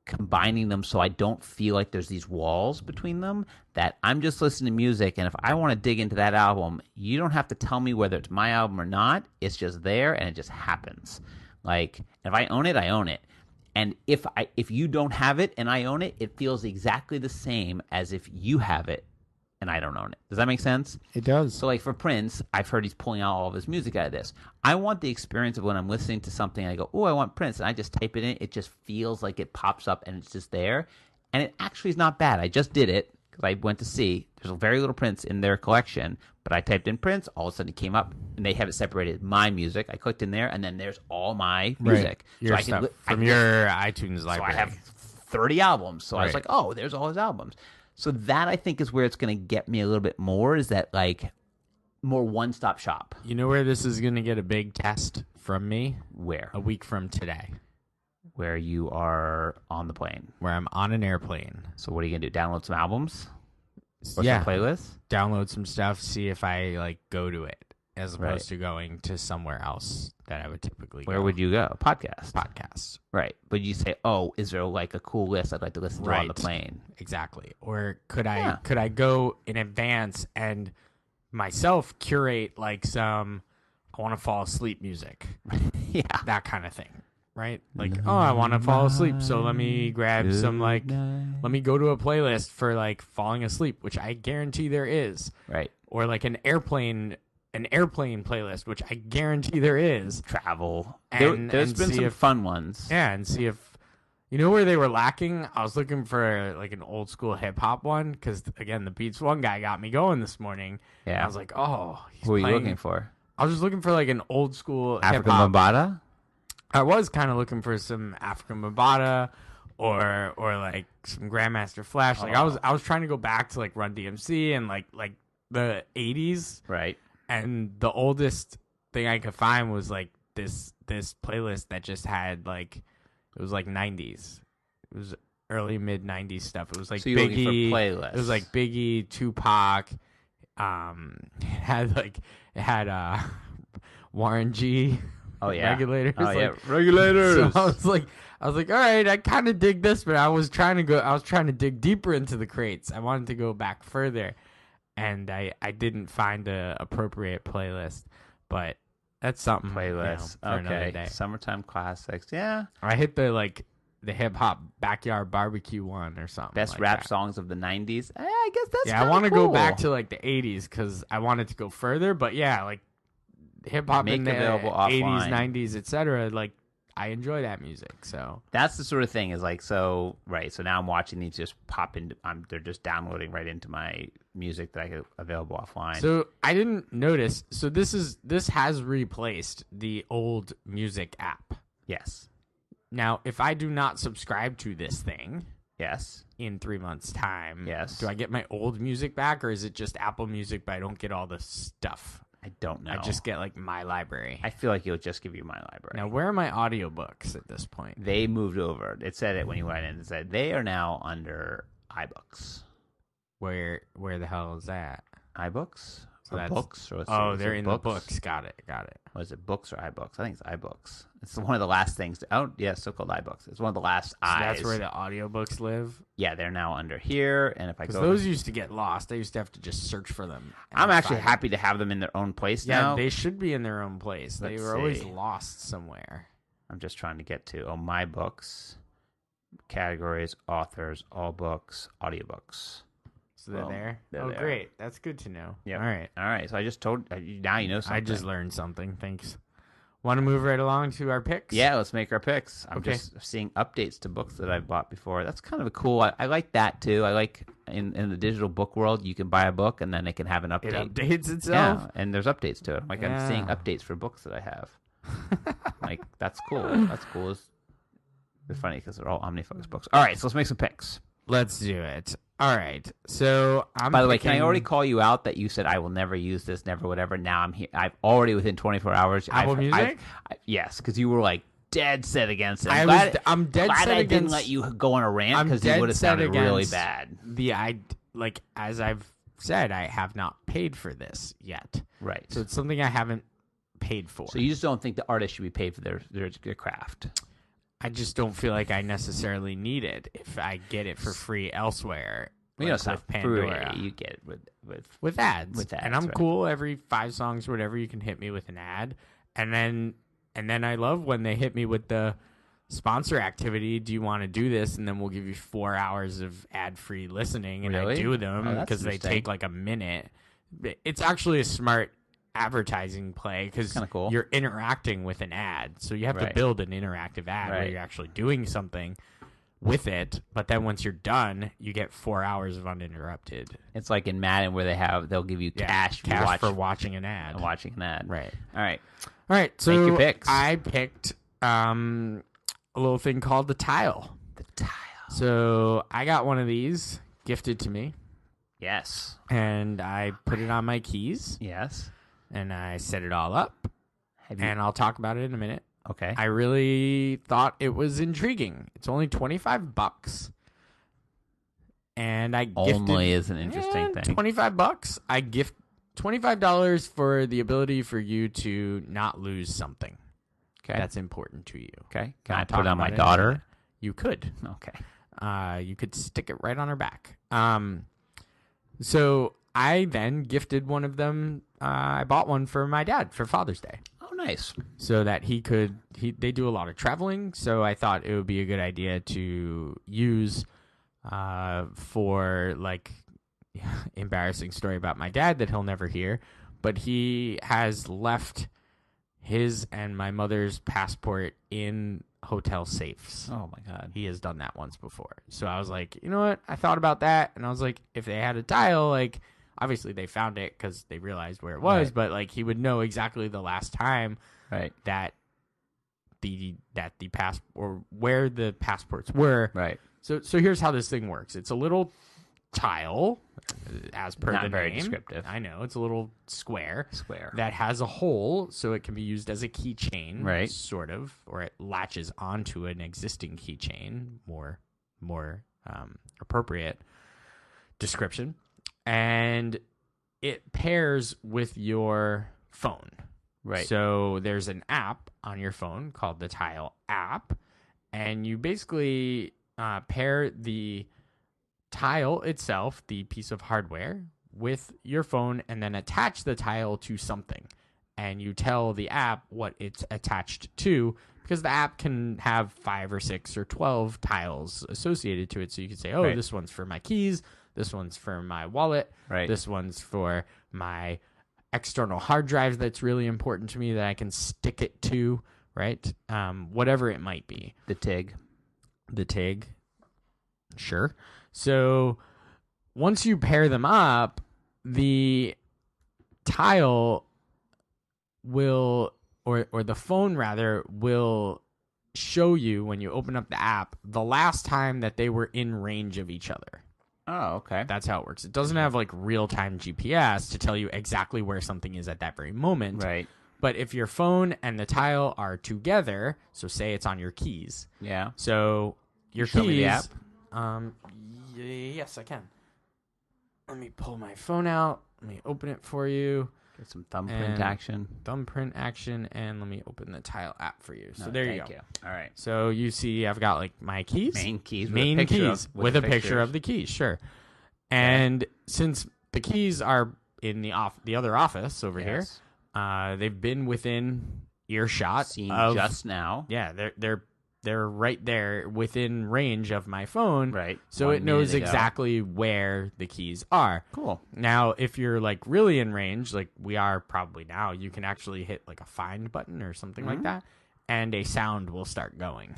combining them so I don't feel like there's these walls between them, that I'm just listening to music, and if I want to dig into that album, you don't have to tell me whether it's my album or not. It's just there, and it just happens. Like, if I own it, I own it. And if you don't have it and I own it, it feels exactly the same as if you have it and I don't own it. Does that make sense?
It does.
So like for Prince, I've heard he's pulling out all of his music out of this. I want the experience of when I'm listening to something, I go, oh, I want Prince. And I just type it in. It just feels like it pops up and it's just there. And it actually is not bad. I just did it because I went to see. There's very little Prince in their collection. But I typed in Prince, all of a sudden it came up, and they have it separated. My music. I clicked in there, and then there's all my music.
Your
so
stuff from your iTunes library.
So I have 30 albums. So
right.
I was like, oh, there's all his albums. So that, I think, is where it's going to get me a little bit more, is that, like, more one-stop shop.
You know where this is going to get a big test from me?
Where?
A week from today.
Where you are on the plane.
Where I'm on an airplane.
So what are you going to do? Download some albums? Or
some
playlists?
Download some stuff, see if I go to it, as opposed to going to somewhere else that I would typically go.
Where would you go?
Podcasts.
Right. But you say, oh, is there like a cool list I'd like to listen to on the plane?
Exactly. Or could I go in advance and myself curate like some I want to fall asleep music?
Yeah.
That kind of thing. Right? Like, oh, I want to fall asleep, so let me grab some, let me go to a playlist for, like, falling asleep, which I guarantee there is.
Right.
Or, like, an airplane playlist, which I guarantee there is.
Travel.
There's
been some fun ones.
Yeah, and see if, you know where they were lacking? I was looking for, like, an old-school hip-hop one, because, again, the Beats One guy got me going this morning.
Yeah.
And I was like, oh,
Who are you looking for?
I was just looking for, like, an old-school
African
hip-hop.
Bambaataa?
I was kind of looking for some African Bambaataa or like some Grandmaster Flash. Like I was trying to go back to like Run DMC and like the 80s.
Right.
And the oldest thing I could find was like this playlist that just had like it was like 90s. It was early mid 90s stuff. It was like
so you're
Biggie.
Looking for playlists.
It was like Biggie, Tupac. It had Warren G.
Oh yeah,
Regulators.
Oh yeah, Regulators.
So I was like, all right, I kind of dig this, but I was trying to dig deeper into the crates. I wanted to go back further, and I didn't find the appropriate playlist. But that's something.
Playlist.
For another day.
Summertime classics. Yeah.
I hit the hip hop backyard barbecue one or something.
Best
like
rap
that.
songs of the 90s. I guess that's
I
want to
go back to like the 80s because I wanted to go further. But yeah, like. Hip hop in the
available
80s,
offline.
90s, etc. Like I enjoy that music, so
that's the sort of thing. Is like so right. So now I'm watching these just pop into. They're just downloading right into my music that I have available offline.
So I didn't notice. So this has replaced the old music app.
Yes.
Now, if I do not subscribe to this thing,
yes,
in 3 months' time,
yes,
do I get my old music back, or is it just Apple Music, but I don't get all the stuff?
I don't know.
I just get like my library.
I feel like it'll just give you my library.
Now, where are my audiobooks at this point?
They moved over. It said it when you went in. It said they are now under iBooks.
Where the hell is that?
iBooks?
So
or books? Or
they're in
books?
the books. Got it.
Was it books or iBooks? I think it's iBooks. It's one of the last things. So called iBooks. It's one of the last eyes.
That's where the audiobooks live?
Yeah, they're now under here. And if I go...
Because those used to get lost. I used to have to just search for them.
I'm actually happy to have them in their own place now.
Yeah, they should be in their own place. They were always lost somewhere.
I'm just trying to get to... my books, categories, authors, all books, audiobooks.
So they're there?
There.
Great. That's good to know.
Yeah.
All
right. So I just told... now you know something.
I just learned something. Thanks. Want to move right along to our picks?
Yeah, let's make our picks. I'm
Okay.
just seeing updates to books that I've bought before. That's kind of a cool... I like that, too. I like in the digital book world, you can buy a book and then it can have an update.
It updates itself?
Yeah, and there's updates to it. Like, I'm seeing updates for books that I have. Like, that's cool. That's cool. It's funny because they're all OmniFocus books. All right, so let's make some picks.
Let's do it. All right. So
By the way, can I already call you out that you said I will never use this, never whatever? Now I'm here. I've already within 24 hours.
Apple Music?
Yes, because you were like dead set against it.
I'm dead
glad
set
I
against.
didn't let you go on a rant because it would have sounded really bad.
As I've said, I have not paid for this yet.
Right.
So it's something I haven't paid for.
So you just don't think the artist should be paid for their craft?
I just don't feel like I necessarily need it if I get it for free elsewhere.
It's not
with Pandora.
free. You get it
with ads.
With ads,
and I'm
right.
cool. Every 5 songs or whatever, you can hit me with an ad. And then I love when they hit me with the sponsor activity. Do you want to do this? And then we'll give you 4 hours of ad-free listening. And
Really?
I do them because they take like a minute. It's actually a smart advertising play because
cool.
You're interacting with an ad. So you have to build an interactive ad where you're actually doing something with it, but then once you're done, you get 4 hours of uninterrupted.
It's like in Madden where they'll give you cash
for watching an ad.
Watching an ad.
Right.
All
right. So
make your picks.
I picked a little thing called the Tile.
The Tile.
So I got one of these gifted to me.
Yes.
And I put it on my keys.
Yes.
And I set it all up. And I'll talk about it in a minute.
Okay.
I really thought it was intriguing. It's only $25. And I gifted...
Only is an interesting thing.
$25. I gift $25 for the ability for you to not lose something.
Okay.
That's important to you.
Okay. Can I put it on my daughter?
You could.
Okay.
You could stick it right on her back. So I then gifted one of them. I bought one for my dad for Father's Day.
Oh, nice.
So that they do a lot of traveling. So I thought it would be a good idea to use for like embarrassing story about my dad that he'll never hear. But he has left his and my mother's passport in hotel safes.
Oh, my God.
He has done that once before. So I was like, you know what? I thought about that. And I was like, if they had a tile, like, obviously they found it because they realized where it was. Right. But, like, he would know exactly the last time that the pass or where the passports were.
Right.
So here's how this thing works. It's a little tile, as per
Not
the
very
name.
descriptive.
I know. It's a little square that has a hole, so it can be used as a keychain,
right?
Sort of, or it latches onto an existing keychain. More appropriate description, and it pairs with your phone. Right. So there's an app on your phone called the Tile app, and you basically pair the tile itself, the piece of hardware, with your phone, and then attach the tile to something. And you tell the app what it's attached to, because the app can have 5 or 6 or 12 tiles associated to it. So you can say, oh, this one's for my keys, this one's for my wallet, this one's for my external hard drive that's really important to me that I can stick it to, right? Whatever it might be.
The TIG.
Sure. So once you pair them up, the tile will, or the phone rather, will show you when you open up the app the last time that they were in range of each other.
Oh, okay.
That's how it works. It doesn't have like real-time GPS to tell you exactly where something is at that very moment.
Right.
But if your phone and the tile are together, so say it's on your keys.
Yeah.
So your
Show
keys.
me the app.
Yes, I can. Let me pull my phone out. Let me open it for you.
Get some thumbprint action.
Thumbprint action, and let me open the tile app for you. So there you go.
Thank you. All right.
So you see, I've got like my keys,
Main keys,
with a picture of the keys, sure. And since the keys are in the other office over here, they've been within earshot.
Seen just now.
Yeah, they're right there within range of my phone.
Right.
So it knows exactly where the keys are.
Cool.
Now, if you're like really in range, like we are probably now, you can actually hit like a find button or something like that, and a sound will start going.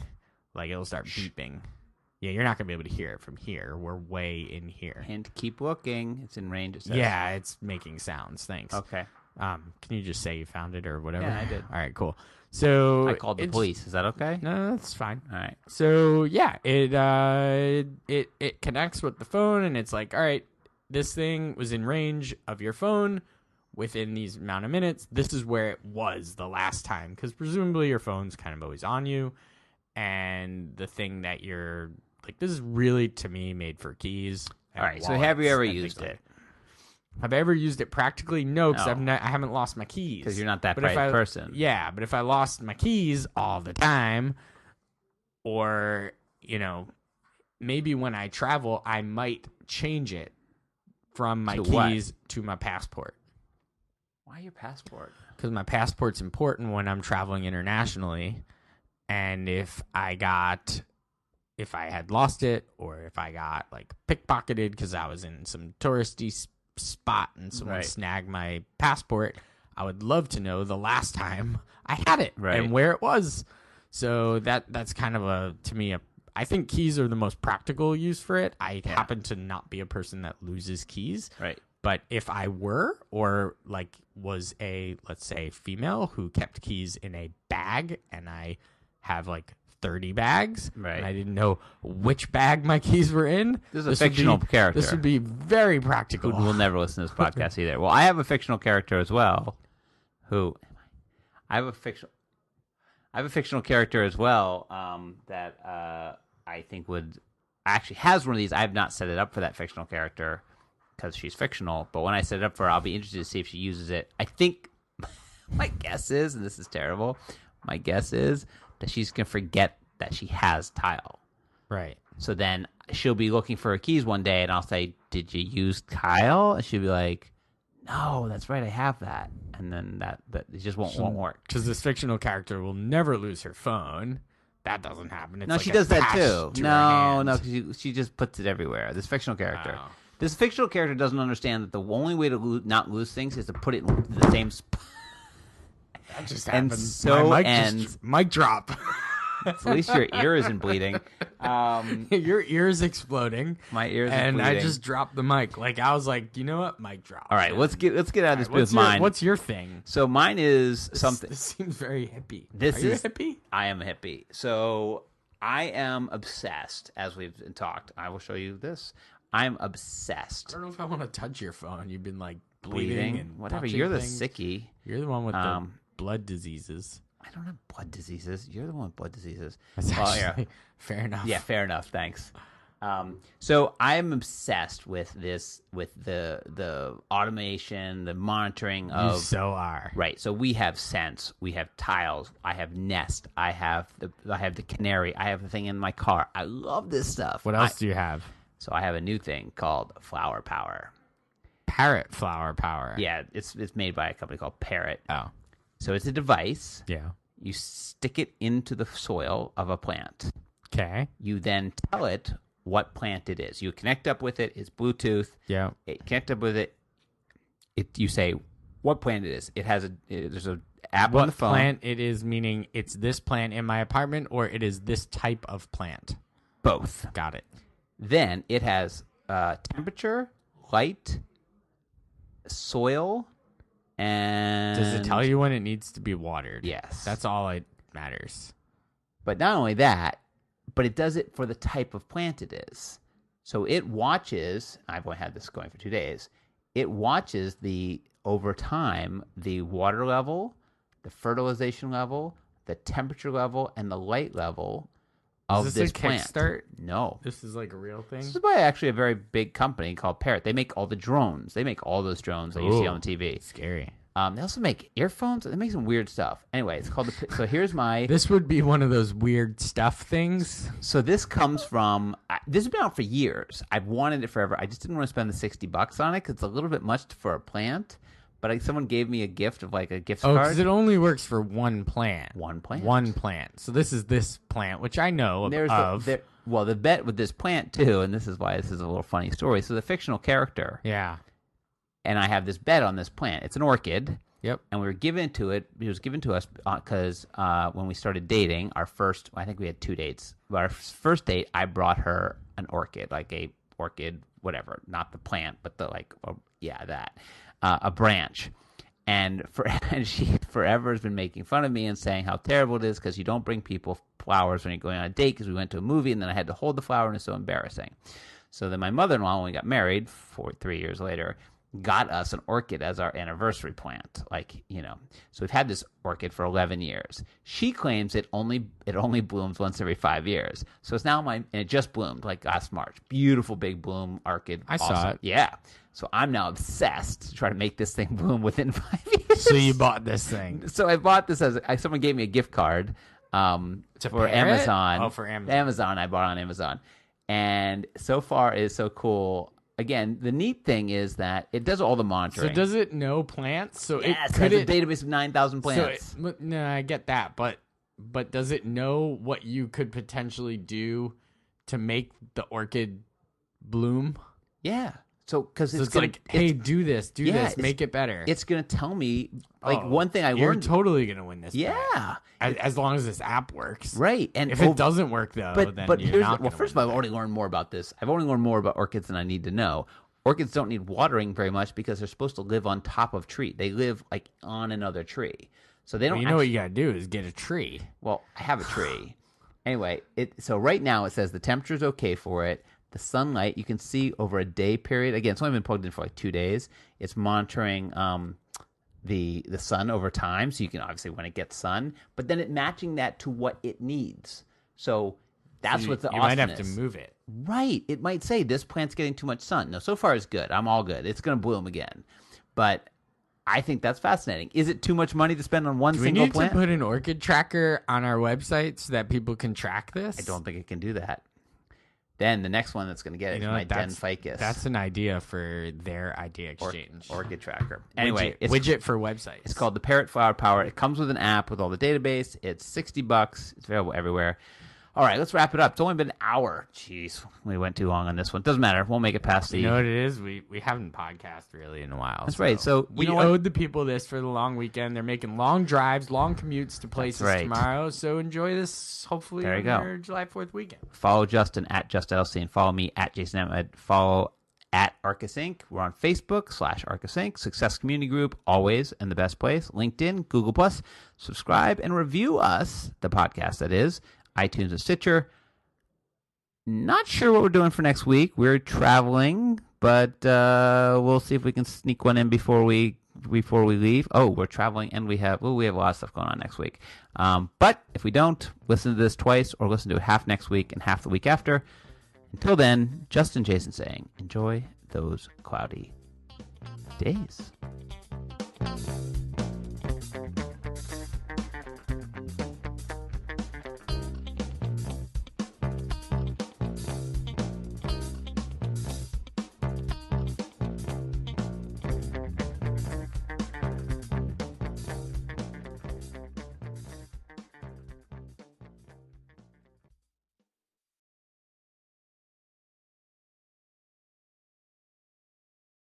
Like it'll start beeping. Yeah, you're not going to be able to hear it from here. We're way in here.
Hint, keep looking. It's in range, it says.
Yeah, it's making sounds. Thanks.
Okay.
Can you just say you found it or whatever?
Yeah, I did.
All right, cool. So
I called the police. Is that okay?
No, that's fine.
All right.
So yeah, it connects with the phone, and it's like, all right, this thing was in range of your phone within these amount of minutes. This is where it was the last time, because presumably your phone's kind of always on you, and the thing that you're like, this is really to me made for keys.
All right. So have you ever used it?
Have I ever used it practically? No, because I haven't lost my keys.
Because you're not that bright person.
Yeah, but if I lost my keys all the time, or, maybe when I travel, I might change it from my keys to my passport.
Why your passport?
Because my passport's important when I'm traveling internationally, and if I had lost it, or if I got like pickpocketed because I was in some touristy spot and someone snagged my passport, I would love to know the last time I had it and where it was. So that's kind of to me, I think keys are the most practical use for it. I happen to not be a person that loses keys.
Right.
But if I were, or like was a, let's say, female who kept keys in a bag, and I have like 30 bags, and I didn't know which bag my keys were in.
This is a fictional character.
This would be very practical.
Who will never listen to this podcast either. Well, I have a fictional character as well. I have a fictional character as well that I think would actually has one of these. I have not set it up for that fictional character because she's fictional. But when I set it up for her, I'll be interested to see if she uses it. I think my guess is, and this is terrible, my guess is that she's going to forget that she has tile.
Right.
So then she'll be looking for her keys one day, and I'll say, "Did you use tile?" And she'll be like, "No, that's right, I have that." And then that it just won't work.
Because this fictional character will never lose her phone. That doesn't happen. It's
no,
like
she does that too. No,
because
she just puts it everywhere. This fictional character. Oh. This fictional character doesn't understand that the only way to not lose things is to put it in the same spot.
That just
and
happened.
So
my mic drop.
At least your ear isn't bleeding.
Your ear is exploding.
My ear is
bleeding.
And
I just dropped the mic. Like I was like, you know what? Mic drop.
All right, let's get out of this with mine.
What's your thing?
So mine is something.
This seems very hippie.
Are you
a hippie?
I am a hippie. So I am obsessed. As we've talked, I will show you this. I'm obsessed.
I don't know if I want to touch your phone. You've been like bleeding and
whatever. You're the sickie.
You're the one with the blood diseases.
I don't have blood diseases. You're the one with blood diseases.
That's actually fair enough.
Yeah, fair enough. Thanks. So I'm obsessed with this, with the automation, the monitoring of.
You so are.
Right. So we have Sense, we have Tiles, I have Nest, I have the Canary, I have the thing in my car. I love this stuff.
What else do you have?
So I have a new thing called Flower Power.
Parrot Flower Power.
Yeah, it's made by a company called Parrot.
Oh.
So it's a device.
Yeah.
You stick it into the soil of a plant.
Okay.
You then tell it what plant it is. You connect up with it. It's Bluetooth.
Yeah.
Connect up with it. You say what plant it is. There's an app
what
on the phone.
What plant it is, meaning it's this plant in my apartment, or it is this type of plant?
Both.
Got it.
Then it has temperature, light, soil, and...
Does it tell you when it needs to be watered?
Yes.
That's all it matters.
But not only that, but it does it for the type of plant it is. So it watches, I've only had this going for 2 days, it watches over time, the water level, the fertilization level, the temperature level, and the light level of
Is
this
a
plant.
Kickstart?
No.
This is like a real thing?
This is by actually a very big company called Parrot. They make all the drones. They make all those drones that you see on the TV.
Scary.
They also make earphones. They make some weird stuff. Anyway, it's called so here's my...
This would be one of those weird stuff things.
So this comes from... This has been out for years. I've wanted it forever. I just didn't want to spend the $60 on it because it's a little bit much for a plant. But someone gave me a gift of like a gift card.
Oh, because it only works for one plant.
One plant.
One plant. So this is this plant, which I know of.
The bet with this plant too, and this is why this is a little funny story. So the fictional character...
Yeah.
And I have this bet on this plant. It's an orchid.
Yep.
And we were given to it. It was given to us because when we started dating, I think we had 2 dates. But our first date, I brought her an orchid, like a orchid, whatever, not the plant, but a branch. And she forever has been making fun of me and saying how terrible it is because you don't bring people flowers when you're going on a date because we went to a movie and then I had to hold the flower and it's so embarrassing. So then my mother-in-law, when we got married 3 years later, got us an orchid as our anniversary plant. So we've had this orchid for 11 years. She claims it only blooms once every 5 years. So it's now and it just bloomed like last March. Beautiful big bloom orchid.
I saw it.
Yeah. So I'm now obsessed to try to make this thing bloom within 5 years.
So you bought this thing.
So I bought this someone gave me a gift card for Amazon.
Oh, for Amazon.
Amazon, I bought on Amazon. And so far it is so cool. Again, the neat thing is that it does all the monitoring.
So does it know plants? So
yes, it has a database of 9,000 plants.
No, I get that, but does it know what you could potentially do to make the orchid bloom?
Yeah. So because
it's like, hey, do this, make it better.
It's gonna tell me one thing I learned.
You're totally gonna win this.
Yeah.
As long as this app works,
right? And
if it doesn't work though, then you're not.
Well, first of all, I've already learned more about this. I've only learned more about orchids than I need to know. Orchids don't need watering very much because they're supposed to live on top of tree. They live like on another tree, so they don't.
Well, what you gotta do is get a tree.
Well, I have a tree. Anyway, so right now it says the temperature's okay for it. The sunlight, you can see over a day period. Again, it's only been plugged in for like 2 days. It's monitoring the sun over time, so you can obviously when it gets sun, but then it matching that to what it needs. So that's what the awesome is.
You might have to move it.
Right. It might say this plant's getting too much sun. No, so far it's good. I'm all good. It's going to bloom again. But I think that's fascinating. Is it too much money to spend on one single plant?
Do we need to put an orchid tracker on our website so that people can track this?
I don't think it can do that. Then the next one that's going to get it is my Den ficus.
That's an idea for their idea exchange.
Orchid tracker. Anyway,
widget for websites.
It's called the Parrot Flower Power. It comes with an app with all the database. It's $60. It's available everywhere. All right, let's wrap it up. It's only been an hour. Jeez, we went too long on this one. Doesn't matter. We'll make it past the...
You know what it is? We haven't podcast really in a while.
That's right. So
we owed the people this for the long weekend. They're making long drives, long commutes to places tomorrow. So enjoy this, hopefully, on your July 4th weekend.
Follow Justin at Justin, follow me at Jason Ahmed. Follow at Arkus Inc. We're on Facebook /Arkus Inc. Success Community Group, always in the best place. LinkedIn, Google+. Subscribe and review us, the podcast that is, iTunes and Stitcher. Not sure what we're doing for next week. We're traveling, but we'll see if we can sneak one in before we leave. Oh, we're traveling and we have a lot of stuff going on next week. But if we don't, listen to this twice or listen to it half next week and half the week after. Until then, Justin Jason saying, enjoy those cloudy days.